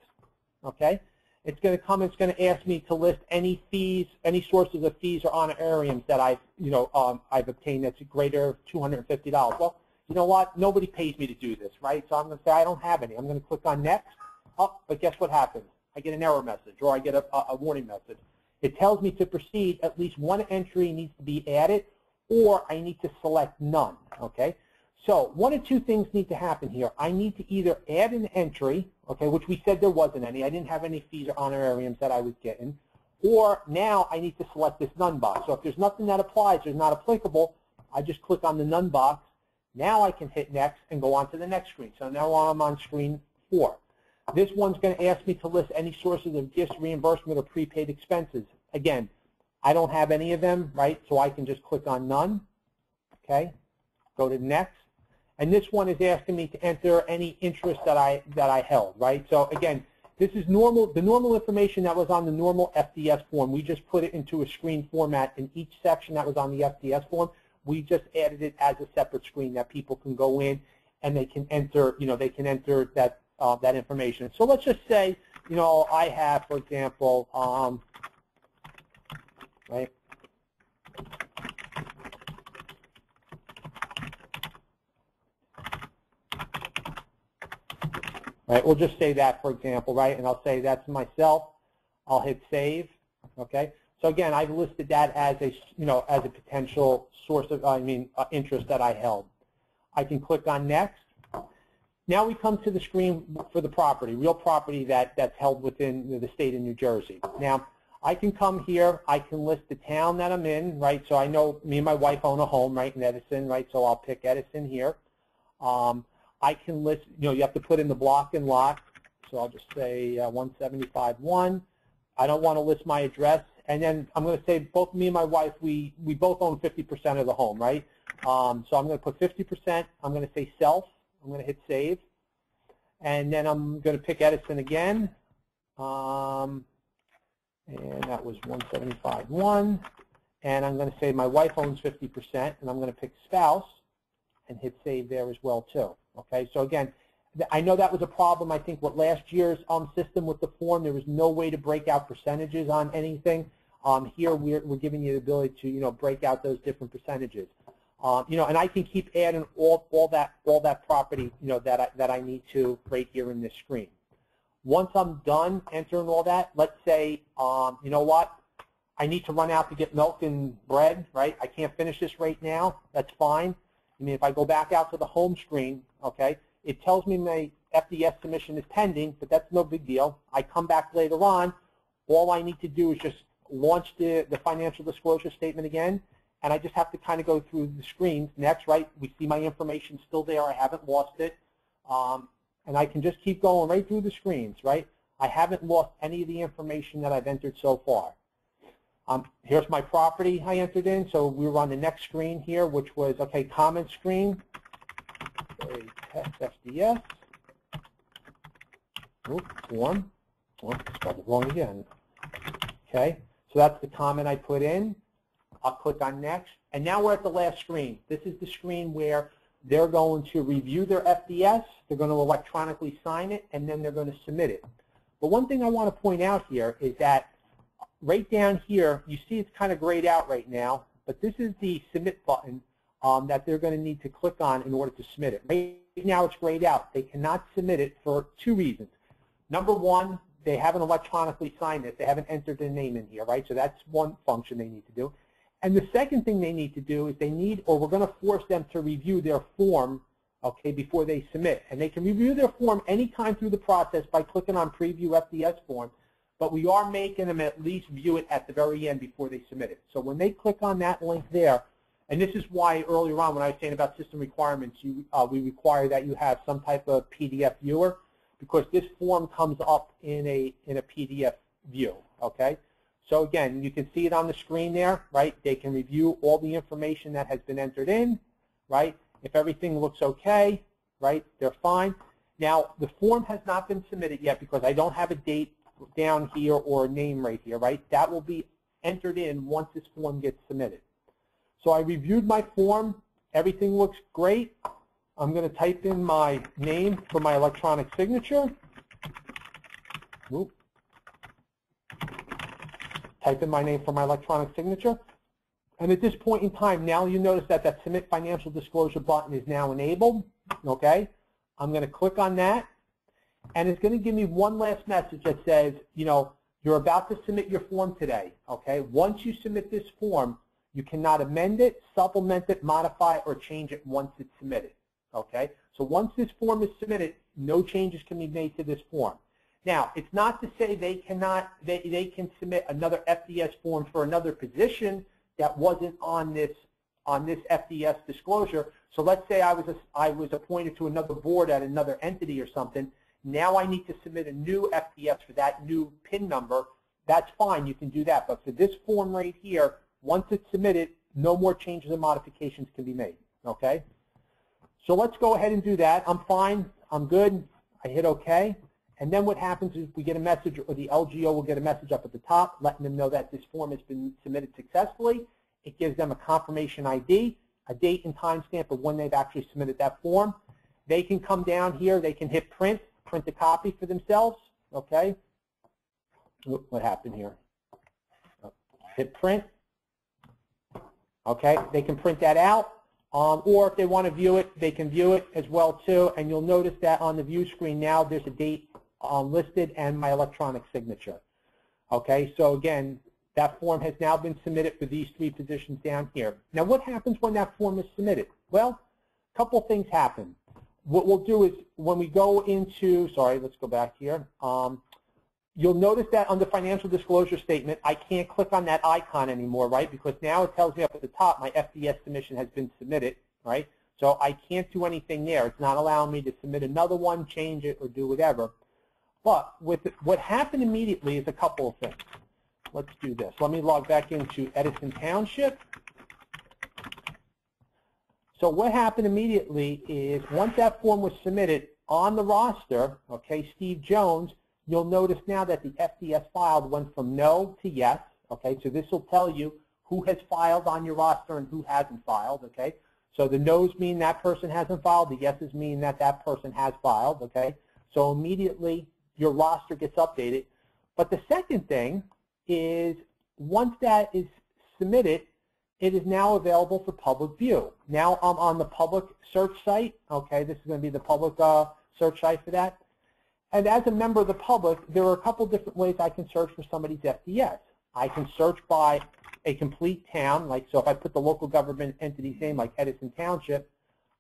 Okay. It's going to come. It's going to ask me to list any fees, any sources of fees or honorariums that I've, you know, I've obtained that's greater $250. Well, you know what? Nobody pays me to do this, right? So I'm going to say I don't have any. I'm going to click on Next. Oh, but guess what happens? I get an error message, or I get a warning message. It tells me to proceed. At least one entry needs to be added, or I need to select none. Okay. So one of two things need to happen here. I need to either add an entry, okay, which we said there wasn't any. I didn't have any fees or honorariums that I was getting. Or now I need to select this none box. So if there's nothing that applies or is not applicable, I just click on the none box. Now I can hit Next and go on to the next screen. So now I'm on screen 4. This one's going to ask me to list any sources of gifts, reimbursement, or prepaid expenses. Again, I don't have any of them, right? So I can just click on none. Okay, go to Next. And this one is asking me to enter any interest that I held, right? So again, this is normal. The normal information that was on the normal FDS form, we just put it into a screen format in each section that was on the FDS form. We just added it as a separate screen that people can go in and they can enter, you know, they can enter that that information. So let's just say, you know, I have, for example, right? Right, we'll just say that, for example, right? And I'll say that's myself. I'll hit Save. Okay. So again, I've listed that as a, you know, as a potential source of, interest that I held. I can click on Next. Now we come to the screen for the property, real property that's held within the state of New Jersey. Now, I can come here. I can list the town that I'm in, right? So I know me and my wife own a home, right, in Edison, right? So I'll pick Edison here. I can list, you know, you have to put in the block and lot. So I'll just say 175-1. I don't want to list my address. And then I'm going to say both me and my wife, we both own 50% of the home, right? So I'm going to put 50%. I'm going to say self. I'm going to hit Save. And then I'm going to pick Edison again. And that was 175-1. And I'm going to say my wife owns 50%. And I'm going to pick spouse and hit Save there as well, too. Okay, so again, I know that was a problem, I think, with last year's system with the form. There was no way to break out percentages on anything. Here, we're giving you the ability to, you know, break out those different percentages. You know, and I can keep adding all that property, you know, that I need to right here in this screen. Once I'm done entering all that, let's say, you know what, I need to run out to get milk and bread, right? I can't finish this right now. That's fine. I mean, if I go back out to the home screen, okay, it tells me my FDS submission is pending, but that's no big deal. I come back later on. All I need to do is just launch the financial disclosure statement again, and I just have to kind of go through the screens. Next, right, we see my information still there. I haven't lost it. And I can just keep going right through the screens, right? I haven't lost any of the information that I've entered so far. Here's my property I entered in. So we were on the next screen here, which was, okay, comment screen. Test SDS. Oops, form. Oh, spelled it wrong again. Okay, so that's the comment I put in. I'll click on next. And now we're at the last screen. This is the screen where they're going to review their FDS. They're going to electronically sign it, and then they're going to submit it. But one thing I want to point out here is that right down here, you see it's kind of grayed out right now, but this is the submit button that they're going to need to click on in order to submit it. Right now it's grayed out. They cannot submit it for two reasons. Number one, they haven't electronically signed it. They haven't entered their name in here, right? So that's one function they need to do. And the second thing they need to do is they need, or we're going to force them to review their form, okay, before they submit. And they can review their form anytime through the process by clicking on Preview FDS Form, but we are making them at least view it at the very end before they submit it. So when they click on that link there, and this is why earlier on when I was saying about system requirements, we require that you have some type of PDF viewer, because this form comes up in a PDF view, okay? So again, you can see it on the screen there, right? They can review all the information that has been entered in, right? If everything looks okay, right, they're fine. Now, the form has not been submitted yet because I don't have a date down here or a name right here, right? That will be entered in once this form gets submitted. So I reviewed my form. Everything looks great. I'm going to type in my name for my electronic signature. Oop. Type in my name for my electronic signature. And at this point in time, now you notice that that Submit Financial Disclosure button is now enabled. Okay? I'm going to click on that. And it's going to give me one last message that says, you know, you're about to submit your form today. Okay? Once you submit this form, you cannot amend it, supplement it, modify it, or change it once it's submitted. Okay? So once this form is submitted, no changes can be made to this form. Now, it's not to say they cannot, they can submit another FDS form for another position that wasn't on this FDS disclosure. So let's say I was appointed to another board at another entity or something. Now I need to submit a new FDS for that new PIN number. That's fine, you can do that. But for this form right here, once it's submitted, no more changes or modifications can be made. Okay? So let's go ahead and do that. I'm fine. I'm good. I hit OK. And then what happens is we get a message, or the LGO will get a message up at the top letting them know that this form has been submitted successfully. It gives them a confirmation ID, a date and time stamp of when they've actually submitted that form. They can come down here. They can hit print a copy for themselves. Okay. Oop, what happened here? Hit print. Okay. They can print that out. Or if they want to view it, they can view it as well too. And you'll notice that on the view screen now there's a date listed and my electronic signature. Okay, so again, that form has now been submitted for these three positions down here. Now what happens when that form is submitted? Well, a couple things happen. What we'll do is when we go into, sorry, let's go back here. You'll notice that under financial disclosure statement, I can't click on that icon anymore, right? Because now it tells me up at the top my FDS submission has been submitted, right? So I can't do anything there. It's not allowing me to submit another one, change it, or do whatever. But what happened immediately is a couple of things. Let's do this. Let me log back into Edison Township. So what happened immediately is once that form was submitted on the roster, okay, Steve Jones, you'll notice now that the FDS filed went from no to yes. Okay, so this will tell you who has filed on your roster and who hasn't filed. Okay, so the no's mean that person hasn't filed. The yeses mean that that person has filed. Okay, so immediately your roster gets updated. But the second thing is once that is submitted, it is now available for public view. Now I'm on the public search site. Okay, this is going to be the public search site for that. And as a member of the public, there are a couple different ways I can search for somebody's FDS. I can search by a complete town, like so if I put the local government entity's name like Edison Township,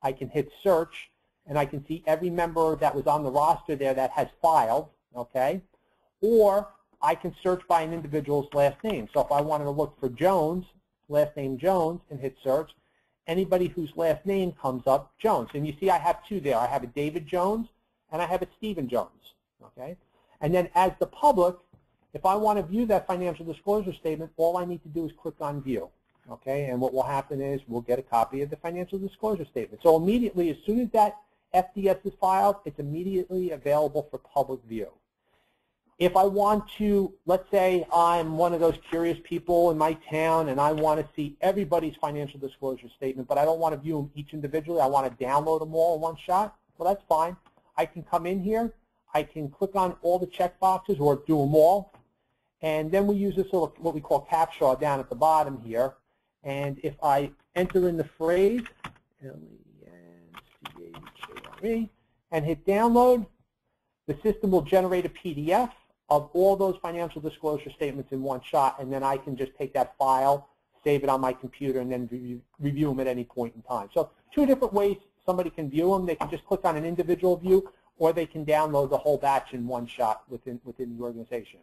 I can hit search and I can see every member that was on the roster there that has filed, okay? Or I can search by an individual's last name. So if I wanted to look for Jones, last name Jones, and hit search, anybody whose last name comes up, Jones. And you see I have two there. I have a David Jones and I have a Stephen Jones, okay? And then as the public, if I want to view that financial disclosure statement, all I need to do is click on view. Okay, and what will happen is we'll get a copy of the financial disclosure statement. So immediately, as soon as that FDS is filed, it's immediately available for public view. If I want to, let's say I'm one of those curious people in my town and I want to see everybody's financial disclosure statement, but I don't want to view them each individually. I want to download them all in one shot. Well, that's fine. I can come in here. I can click on all the check boxes or do them all. And then we use this little, what we call CAPTCHA down at the bottom here. And if I enter in the phrase, L-E-N-C-H-A-R-E, and hit download, the system will generate a PDF of all those financial disclosure statements in one shot, and then I can just take that file, save it on my computer, and then review them at any point in time. So two different ways somebody can view them. They can just click on an individual view, or they can download the whole batch in one shot within the organization.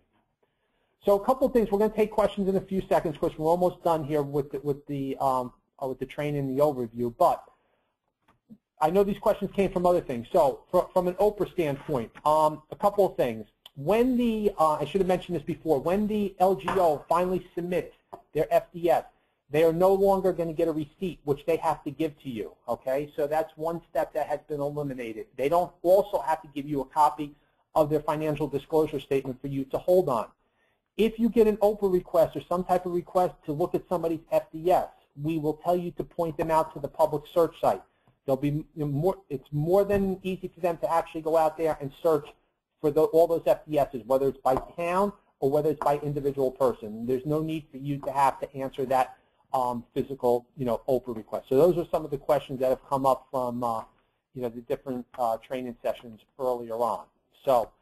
So a couple of things. We're going to take questions in a few seconds because we're almost done here with the training and the overview. But I know these questions came from other things. So from an OPRA standpoint, a couple of things. When I should have mentioned this before, when the LGO finally submits their FDS, they are no longer going to get a receipt, which they have to give to you. Okay, so that's one step that has been eliminated. They don't also have to give you a copy of their financial disclosure statement for you to hold on. If you get an OPRA request or some type of request to look at somebody's FDS, we will tell you to point them out to the public search site. There'll be it's more than easy for them to actually go out there and search for all those FDSs, whether it's by town or whether it's by individual person. There's no need for you to have to answer that physical, OPRA request. So those are some of the questions that have come up from, the different training sessions earlier on. So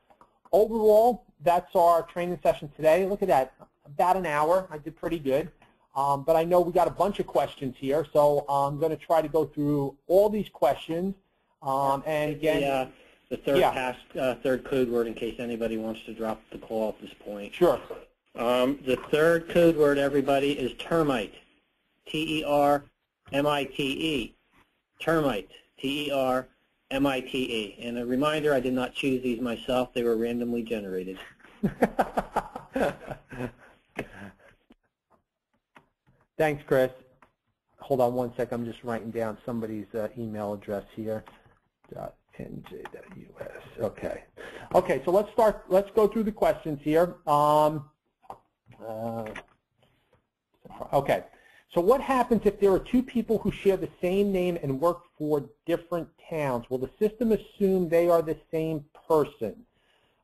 overall, that's our training session today. Look at that, about an hour. I did pretty good. But I know we got a bunch of questions here, so I'm going to try to go through all these questions. And again, the third code word in case anybody wants to drop the call at this point. Sure. The third code word, everybody, is termite. T-E-R-M-I-T-E. Termite. T-E-R-M-I-T-E. And a reminder, I did not choose these myself. They were randomly generated. Thanks, Chris. Hold on one sec. I'm just writing down somebody's email address here. .nj.us. Okay. Okay. So let's start. Let's go through the questions here. Okay. So what happens if there are two people who share the same name and work for different towns? Will the system assume they are the same person?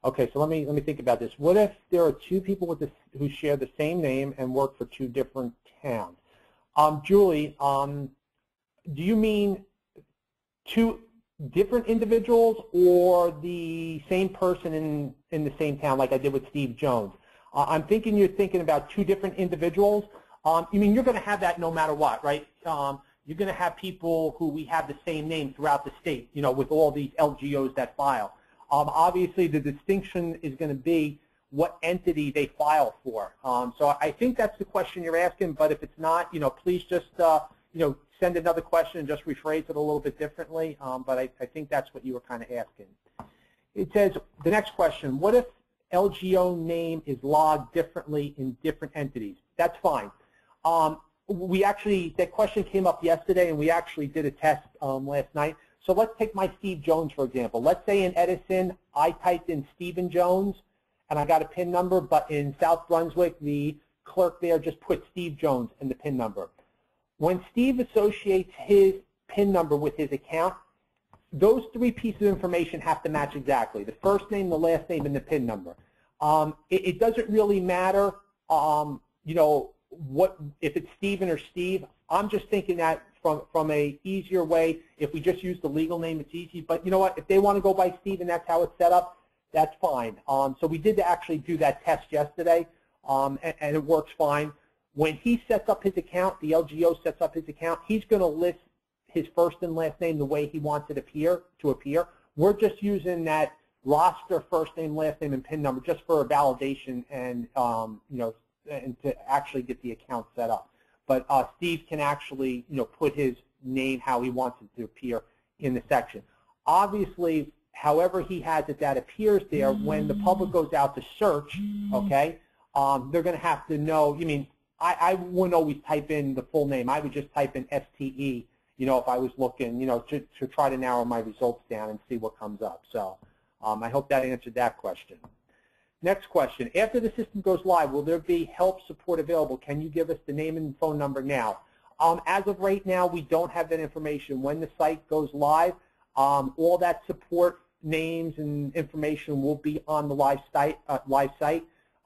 Okay. So let me think about this. What if there are two people who share the same name and work for two different towns? Julie, do you mean two different individuals or the same person in the same town, like I did with Steve Jones? I'm thinking you're thinking about two different individuals. You mean you're going to have that no matter what, right? You're going to have people who we have the same name throughout the state, with all these LGOs that file. Obviously, the distinction is going to be what entity they file for. So I think that's the question you're asking, but if it's not, please just, send another question and just rephrase it a little bit differently. But I think that's what you were kind of asking. It says, the next question, what if LGO name is logged differently in different entities? That's fine. That question came up yesterday, and we actually did a test last night. So let's take my Steve Jones, for example. Let's say in Edison, I typed in Stephen Jones, and I got a PIN number, but in South Brunswick, the clerk there just put Steve Jones in the PIN number. When Steve associates his PIN number with his account, those three pieces of information have to match exactly: the first name, the last name, and the PIN number. It doesn't really matter, if it's Stephen or Steve. I'm just thinking that from a easier way, if we just use the legal name, it's easy. But you know what? If they want to go by Steve and that's how it's set up, that's fine. So we did actually do that test yesterday, and it works fine. When he sets up his account, the LGO sets up his account, he's going to list his first and last name the way he wants it to appear. We're just using that roster first name, last name, and PIN number just for a validation and and to actually get the account set up. But Steve can actually put his name how he wants it to appear in the section. Obviously, however he has it that appears there, when the public goes out to search, okay, they're going to have to know, I wouldn't always type in the full name. I would just type in STE, if I was looking, to try to narrow my results down and see what comes up. So I hope that answered that question. Next question. After the system goes live, will there be help support available? Can you give us the name and phone number now? As of right now, we don't have that information. When the site goes live, all that support names and information will be on the live site.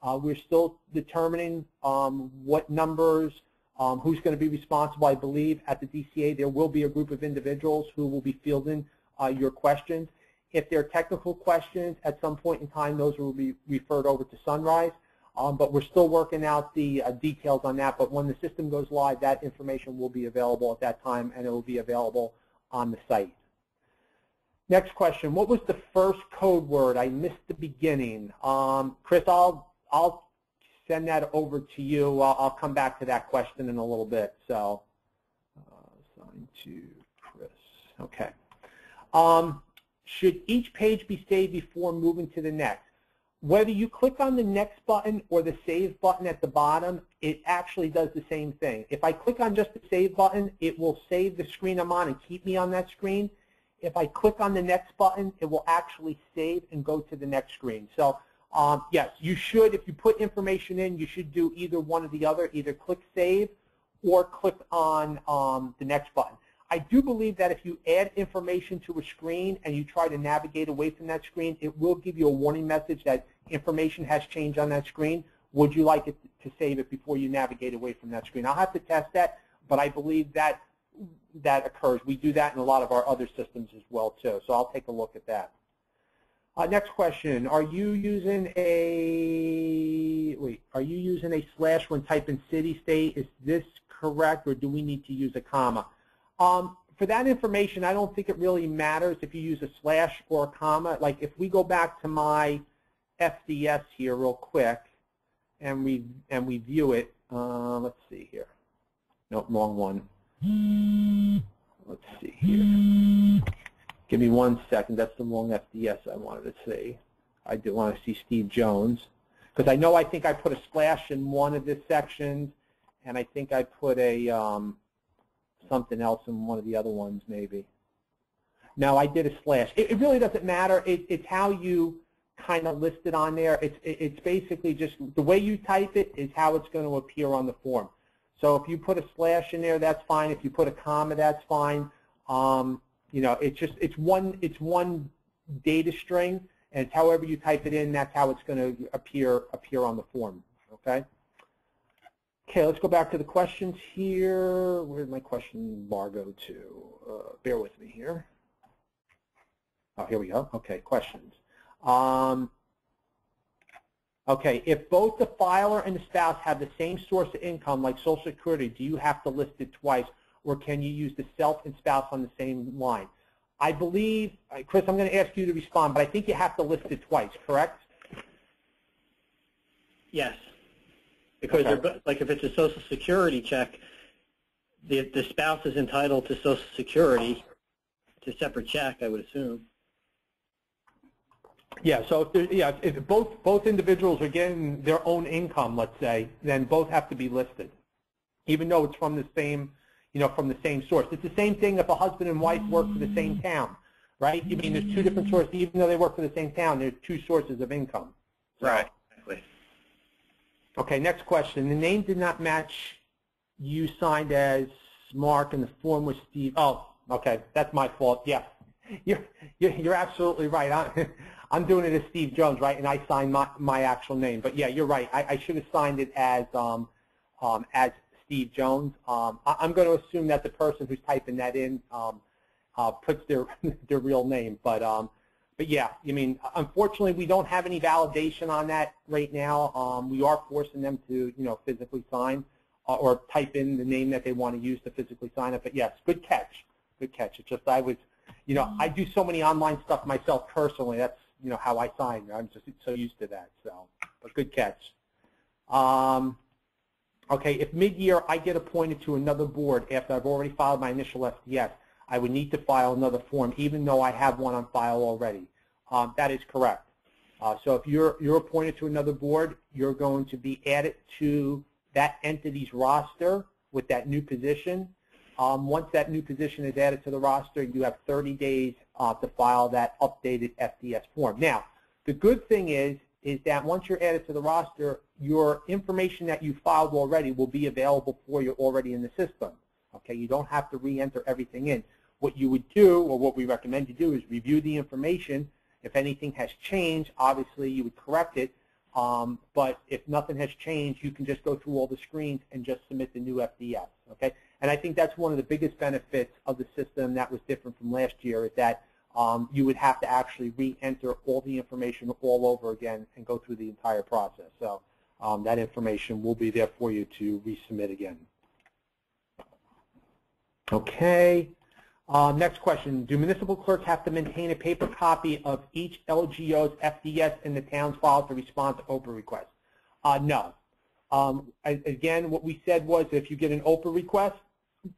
We're still determining what numbers, who's going to be responsible. I believe at the DCA there will be a group of individuals who will be fielding your questions. If there are technical questions, at some point in time, those will be referred over to Sunrise. But we're still working out the details on that. But when the system goes live, that information will be available at that time, and it will be available on the site. Next question. What was the first code word? I missed the beginning. Chris, I'll send that over to you. I'll come back to that question in a little bit. So, assign to Chris. Okay. Should each page be saved before moving to the next? Whether you click on the next button or the save button at the bottom, it actually does the same thing. If I click on just the save button, it will save the screen I'm on and keep me on that screen. If I click on the next button, it will actually save and go to the next screen. So yes, you should, if you put information in, you should do either one or the other, either click save or click on the next button. I do believe that if you add information to a screen and you try to navigate away from that screen, it will give you a warning message that information has changed on that screen. Would you like it to save it before you navigate away from that screen? I'll have to test that, but I believe that occurs. We do that in a lot of our other systems as well too, so I'll take a look at that. Next question. Are you using a slash when typing city, state? Is this correct, or do we need to use a comma? For that information, I don't think it really matters if you use a slash or a comma. Like if we go back to my FDS here real quick and we view it, let's see here. Nope, wrong one. Let's see here. Give me 1 second. That's the wrong FDS I wanted to see. I do want to see Steve Jones because I think I put a slash in one of the sections, and I think I put a something else in one of the other ones maybe. No, I did a slash. It really doesn't matter. It's how you kind of list it on there. It's basically just the way you type it is how it's going to appear on the form. So if you put a slash in there, that's fine. If you put a comma, that's fine. It's one data string, and it's however you type it in, that's how it's going to appear on the form. Okay. Okay, let's go back to the questions here. Where did my question bar go to? Bear with me here. Oh, here we go. Okay, questions. Okay, if both the filer and the spouse have the same source of income, like Social Security, do you have to list it twice, or can you use the self and spouse on the same line? I believe, Chris, I'm going to ask you to respond, but I think you have to list it twice, correct? Yes. Because okay. Like if it's a Social Security check, the spouse is entitled to Social Security. It's a separate check, I would assume. Yeah. So if both individuals are getting their own income, let's say, then both have to be listed, even though it's from the same, from the same source. It's the same thing if a husband and wife work for the same town, right? I mean, there's two different sources, even though they work for the same town. There's two sources of income. So, right. Exactly. Okay, next question. The name did not match you signed as Mark and the form was Steve. Oh, okay, that's my fault. Yeah, you're absolutely right. I'm doing it as Steve Jones, right? And I signed my actual name. But yeah, you're right. I should have signed it as Steve Jones. I'm going to assume that the person who's typing that in puts their real name. But yeah, I mean, unfortunately, we don't have any validation on that right now. We are forcing them to, physically sign or type in the name that they want to use to physically sign it. But yes, good catch. Good catch. It's just I was, I do so many online stuff myself personally. That's, how I sign. I'm just so used to that. So, but good catch. Okay, if mid-year I get appointed to another board after I've already filed my initial FDS, I would need to file another form, even though I have one on file already. That is correct. So if you're appointed to another board, you're going to be added to that entity's roster with that new position. Once that new position is added to the roster, you have 30 days to file that updated FDS form. Now, the good thing is that once you're added to the roster, your information that you filed already will be available for you already in the system. Okay, you don't have to re-enter everything in. What you would do, or what we recommend you do, is review the information. If anything has changed, obviously you would correct it. But if nothing has changed, you can just go through all the screens and just submit the new FDS. Okay, and I think that's one of the biggest benefits of the system that was different from last year, is that you would have to actually re-enter all the information all over again and go through the entire process. So that information will be there for you to resubmit again. Okay. Next question. Do municipal clerks have to maintain a paper copy of each LGO's FDS in the town's file to respond to OPRA requests? No. Again, what we said was, if you get an OPRA request,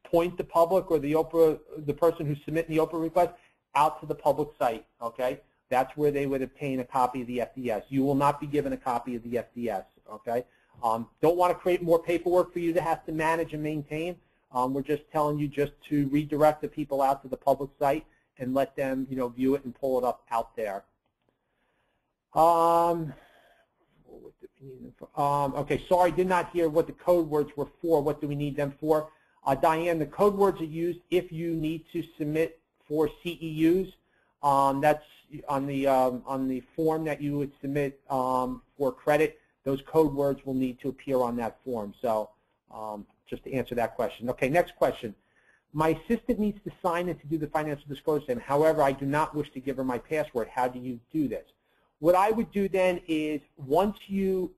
point the public or the person who's submitting the OPRA request out to the public site. Okay, that's where they would obtain a copy of the FDS. You will not be given a copy of the FDS. Okay. Don't want to create more paperwork for you to have to manage and maintain. We're just telling you just to redirect the people out to the public site and let them, view it and pull it up out there. Okay, sorry, did not hear what the code words were for. What do we need them for? Diane, the code words are used if you need to submit for CEUs. That's on the form that you would submit for credit. Those code words will need to appear on that form. So just to answer that question. Okay, next question. My assistant needs to sign in to do the financial disclosure statement. However, I do not wish to give her my password. How do you do this? What I would do then is, once you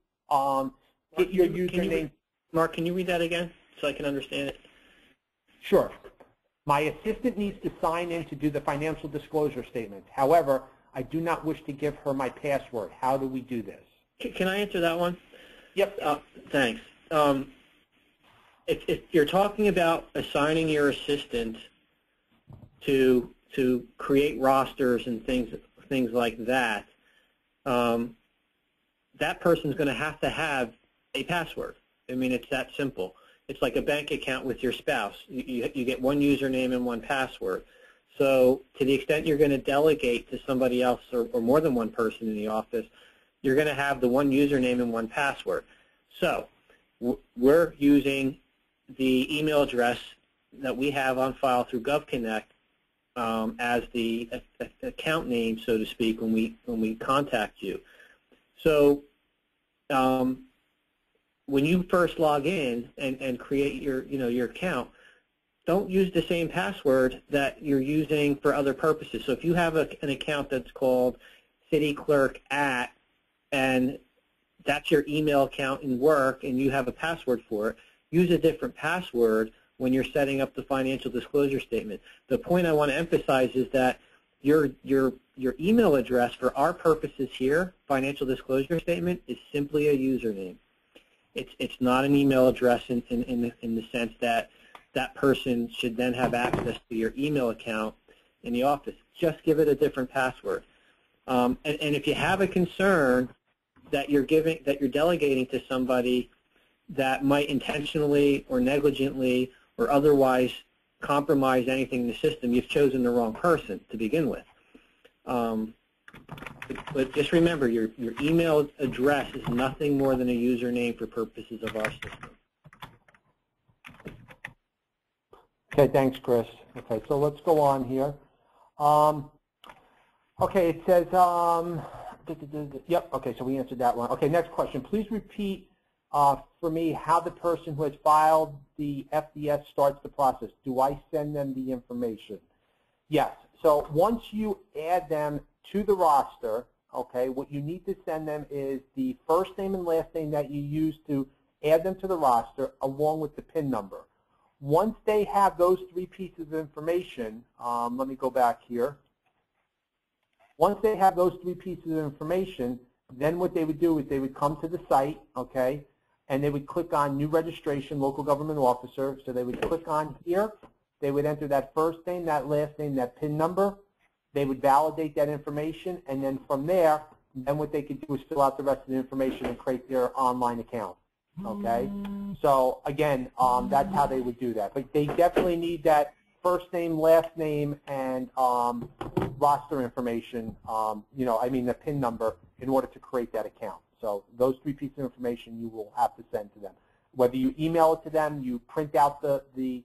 get your username. Mark, can you read that again so I can understand it? Sure. My assistant needs to sign in to do the financial disclosure statement. However, I do not wish to give her my password. How do we do this? Can I answer that one? Yep. Thanks. If you're talking about assigning your assistant to create rosters and things like that, that person's going to have a password. I mean, it's that simple. It's like a bank account with your spouse. You get one username and one password. So to the extent you're going to delegate to somebody else or more than one person in the office, you're going to have the one username and one password. So we're using the email address that we have on file through GovConnect as the account name, so to speak, when we contact you. So when you first log in and create your account, don't use the same password that you're using for other purposes. So if you have an account that's called cityclerk@, and that's your email account in work, and you have a password for it, use a different password when you're setting up the financial disclosure statement. The point I want to emphasize is that your email address for our purposes here, financial disclosure statement, is simply a username. It's not an email address in the sense that that person should then have access to your email account in the office. Just give it a different password. And if you have a concern that you're delegating to somebody that might intentionally or negligently or otherwise compromise anything in the system, you've chosen the wrong person to begin with. But just remember, your email address is nothing more than a username for purposes of our system. Okay, thanks, Chris. Okay, so let's go on here. Okay, it says, yep, okay, so we answered that one. Okay, next question. Please repeat for me how the person who has filed the FDS starts the process. Do I send them the information? Yes. So once you add them to the roster, okay, what you need to send them is the first name and last name that you use to add them to the roster, along with the PIN number. Once they have those three pieces of information, let me go back here. Once they have those three pieces of information, then what they would do is they would come to the site, okay, and they would click on New Registration, Local Government Officer. So they would click on here. They would enter that first name, that last name, that PIN number. They would validate that information, and then from there, then what they could do is fill out the rest of the information and create their online account. Okay? So again, that's how they would do that. But they definitely need that first name, last name, and roster information, the PIN number in order to create that account. So those 3 pieces of information you will have to send to them. Whether you email it to them, you print out the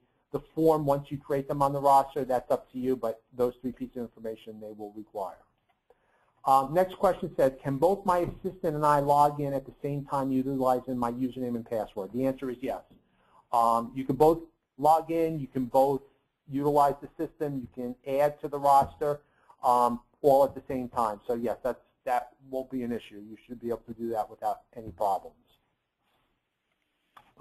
form once you create them on the roster, that's up to you, but those 3 pieces of information they will require. Next question says, can both my assistant and I log in at the same time utilizing my username and password? The answer is yes. You can both log in, you can both utilize the system, you can add to the roster all at the same time. So yes, that won't be an issue. You should be able to do that without any problems.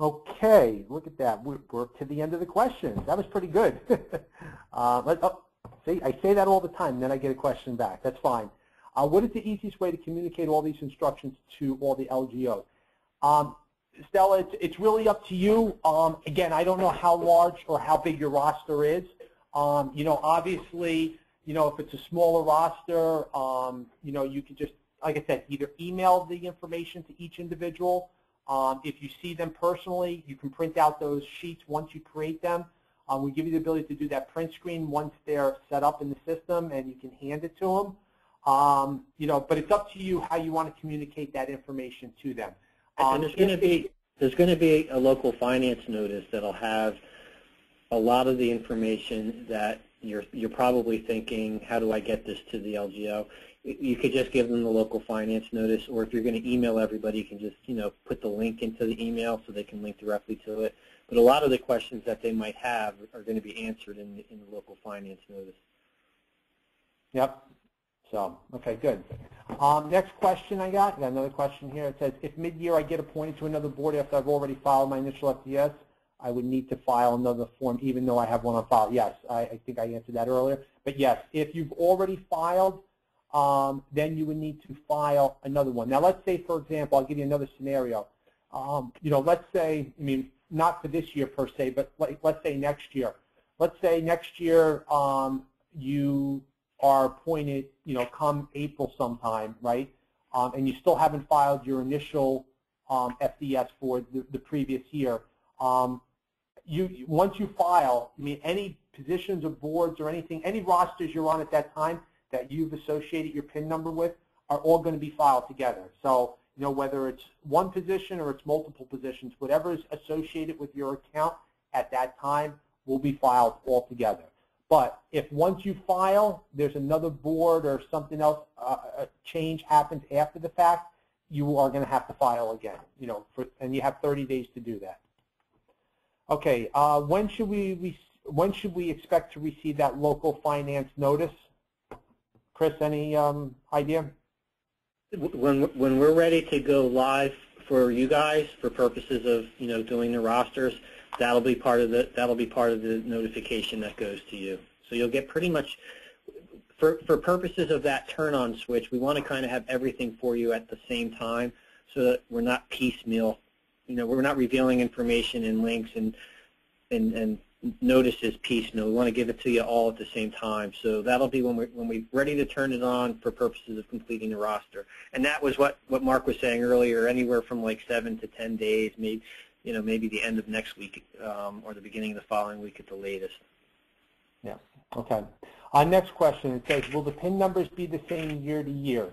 Okay, look at that. We're to the end of the questions. That was pretty good. See, I say that all the time, then I get a question back. That's fine. What is the easiest way to communicate all these instructions to all the LGOs? Stella, it's really up to you. Again, I don't know how large or how big your roster is. Obviously, if it's a smaller roster, you can just, like I said, either email the information to each individual. If you see them personally, you can print out those sheets once you create them. We give you the ability to do that print screen once they're set up in the system, and you can hand it to them. But it's up to you how you want to communicate that information to them. And there's going to be a local finance notice that'll have a lot of the information that you're probably thinking, how do I get this to the LGO? You could just give them the local finance notice, or if you're going to email everybody, you can just put the link into the email so they can link directly to it. But a lot of the questions that they might have are going to be answered in the local finance notice. Yep. So, okay, good. Next question I got another question here. It says, if mid-year I get appointed to another board after I've already filed my initial FDS, I would need to file another form even though I have one on file. Yes, I think I answered that earlier. But yes, if you've already filed, then you would need to file another one. Now, let's say, for example, I'll give you another scenario. Let's say, not for this year per se, but let's say next year. Let's say next year you are appointed, come April sometime, right? And you still haven't filed your initial FDS for the previous year. Once you file, any positions or boards or anything, any rosters you're on at that time that you've associated your PIN number with are all going to be filed together. So, whether it's one position or it's multiple positions, whatever is associated with your account at that time will be filed all together. But if once you file, there's another board or something else, a change happens after the fact, you are going to have to file again, and you have 30 days to do that. Okay, when should we expect to receive that local finance notice? Chris, any idea? When we're ready to go live for you guys for purposes of doing the rosters, that'll be part of the notification that goes to you. So you'll get pretty much for purposes of that turn on switch, we want to kind of have everything for you at the same time so that we're not piecemeal. We're not revealing information and links and notices piecemeal. We want to give it to you all at the same time. So that'll be when we're ready to turn it on for purposes of completing the roster. And that was what Mark was saying earlier, anywhere from like 7 to 10 days, maybe maybe the end of next week or the beginning of the following week at the latest. Yeah. Okay. Next question. It says, will the PIN numbers be the same year to year?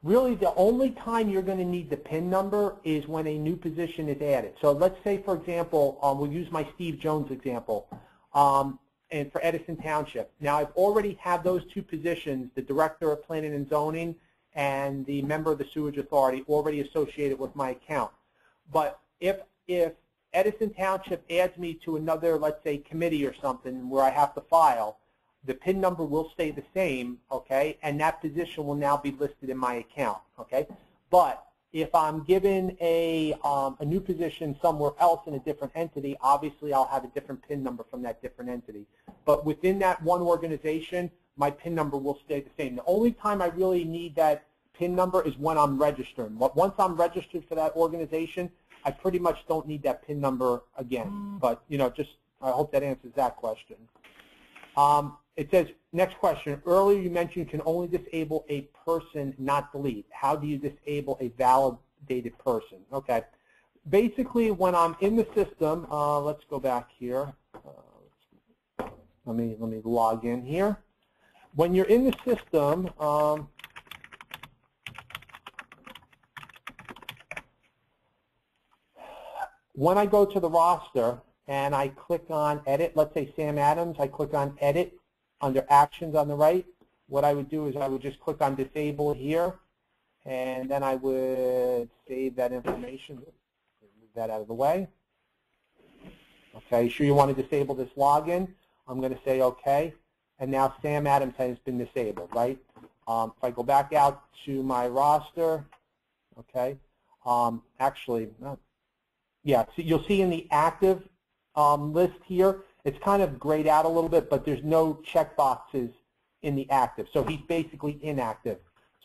Really, the only time you're going to need the PIN number is when a new position is added. So let's say, for example, we'll use my Steve Jones example, and for Edison Township. Now, I've already had those 2 positions, the Director of Planning and Zoning and the member of the Sewage Authority, already associated with my account. But if Edison Township adds me to another, let's say, committee or something where I have to file, the PIN number will stay the same, okay, and that position will now be listed in my account, okay? But if I'm given a new position somewhere else in a different entity, obviously I'll have a different PIN number from that different entity. But within that one organization, my PIN number will stay the same. The only time I really need that PIN number is when I'm registering. But once I'm registered for that organization, I pretty much don't need that PIN number again. But, I hope that answers that question. it says, next question. Earlier you mentioned you can only disable a person, not delete. How do you disable a validated person? Okay. Basically, when I'm in the system, let's go back here. Let me log in here. When you're in the system, when I go to the roster and I click on edit, let's say Sam Adams, I click on edit under actions on the right. What I would do is I would just click on disable here, and then I would save that information. Move that out of the way. Okay, sure you want to disable this login? I'm going to say okay, and now Sam Adams has been disabled, right? If I go back out to my roster, okay, actually, yeah, so you'll see in the active list here, it's kind of grayed out a little bit, but there's no check boxes in the active. So he's basically inactive.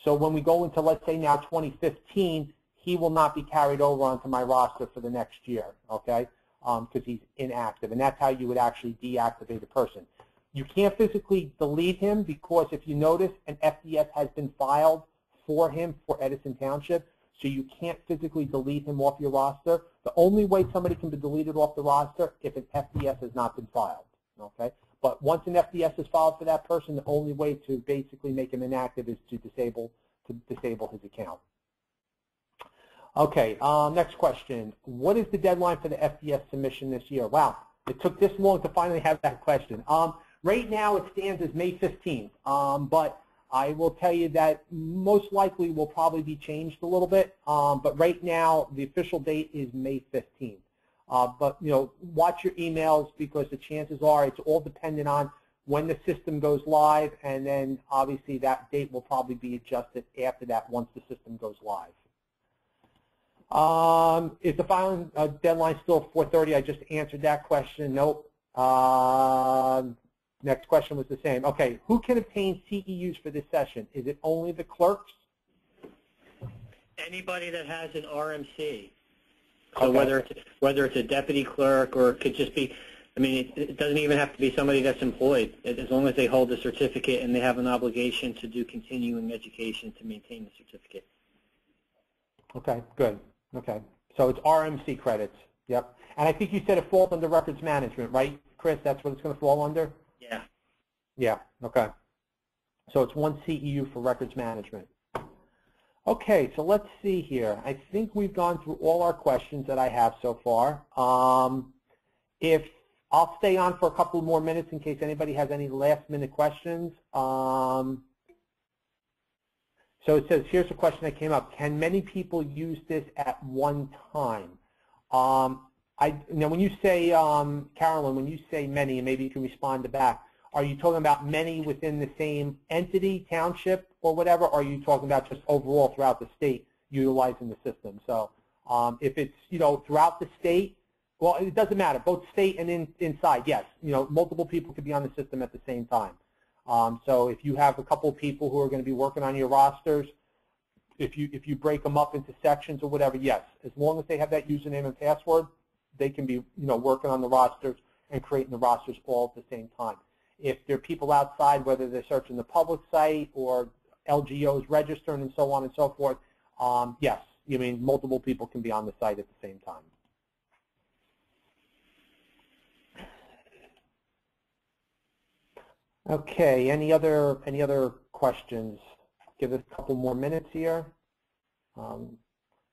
So when we go into, let's say now 2015, he will not be carried over onto my roster for the next year, okay, because he's inactive. And that's how you would actually deactivate a person. You can't physically delete him because if you notice, an FDS has been filed for him for Edison Township. So you can't physically delete him off your roster. The only way somebody can be deleted off the roster if an FDS has not been filed, okay? But once an FDS is filed for that person, the only way to basically make him inactive is to disable his account. Okay, next question. What is the deadline for the FDS submission this year? Wow, it took this long to finally have that question. Right now it stands as May 15th, but I will tell you that most likely will probably be changed a little bit, but right now the official date is May 15th. But you know, watch your emails because the chances are it's all dependent on when the system goes live, and then obviously that date will probably be adjusted after that once the system goes live. Is the filing deadline still 4:30? I just answered that question. Nope. Next question was the same. Okay, who can obtain CEUs for this session? Is it only the clerks? Anybody that has an RMC. So Okay. whether it's a deputy clerk or it could just be, I mean, it doesn't even have to be somebody that's employed. As long as they hold the certificate and they have an obligation to do continuing education to maintain the certificate. Okay, good. Okay, so it's RMC credits. Yep. And I think you said it falls under records management, right, Chris? That's what it's going to fall under? Yeah. Yeah, okay. So it's one CEU for records management. Okay, so let's see here. I think we've gone through all our questions that I have so far. If I'll stay on for a couple more minutes in case anybody has any last-minute questions. So it says, here's a question that came up. Can many people use this at one time? Now, when you say, Carolyn, when you say many, and maybe you can respond to back, are you talking about many within the same entity, township, or whatever, or are you talking about just overall throughout the state utilizing the system? So if it's, you know, throughout the state, well, it doesn't matter. Both state and inside, yes. You know, multiple people could be on the system at the same time. So if you have a couple of people who are going to be working on your rosters, if you break them up into sections or whatever, yes. As long as they have that username and password, they can be, you know, working on the rosters and creating the rosters all at the same time. If there are people outside, whether they're searching the public site or LGOs registering and so on and so forth, yes, you mean multiple people can be on the site at the same time. Okay, any other questions? Give it a couple more minutes here.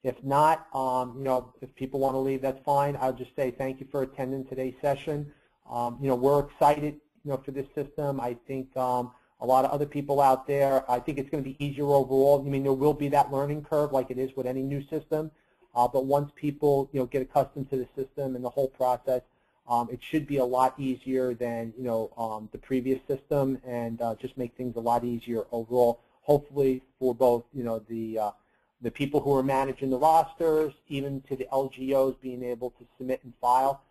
If not, you know, if people want to leave, that's fine. I'll just say thank you for attending today's session. You know, we're excited, you know, for this system. I think a lot of other people out there, I think it's going to be easier overall. I mean, there will be that learning curve like it is with any new system, but once people, you know, get accustomed to the system and the whole process, it should be a lot easier than, you know, the previous system, and just make things a lot easier overall. Hopefully for both, you know, the people who are managing the rosters, even to the LGOs being able to submit and file.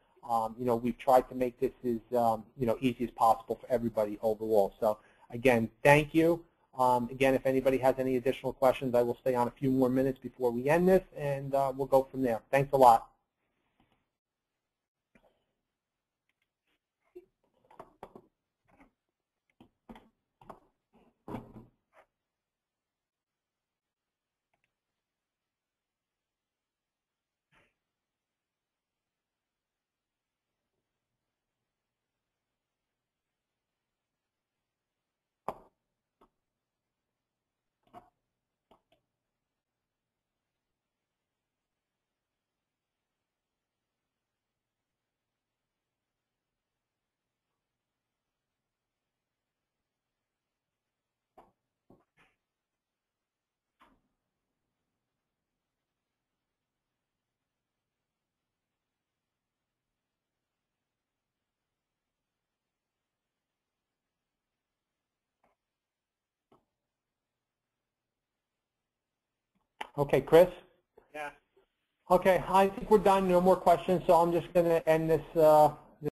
You know, we've tried to make this as, you know, easy as possible for everybody overall. So again, thank you. Again, if anybody has any additional questions, I will stay on a few more minutes before we end this, and we'll go from there. Thanks a lot. Okay, Chris? Yeah. Okay, I think we're done. No more questions, so I'm just going to end this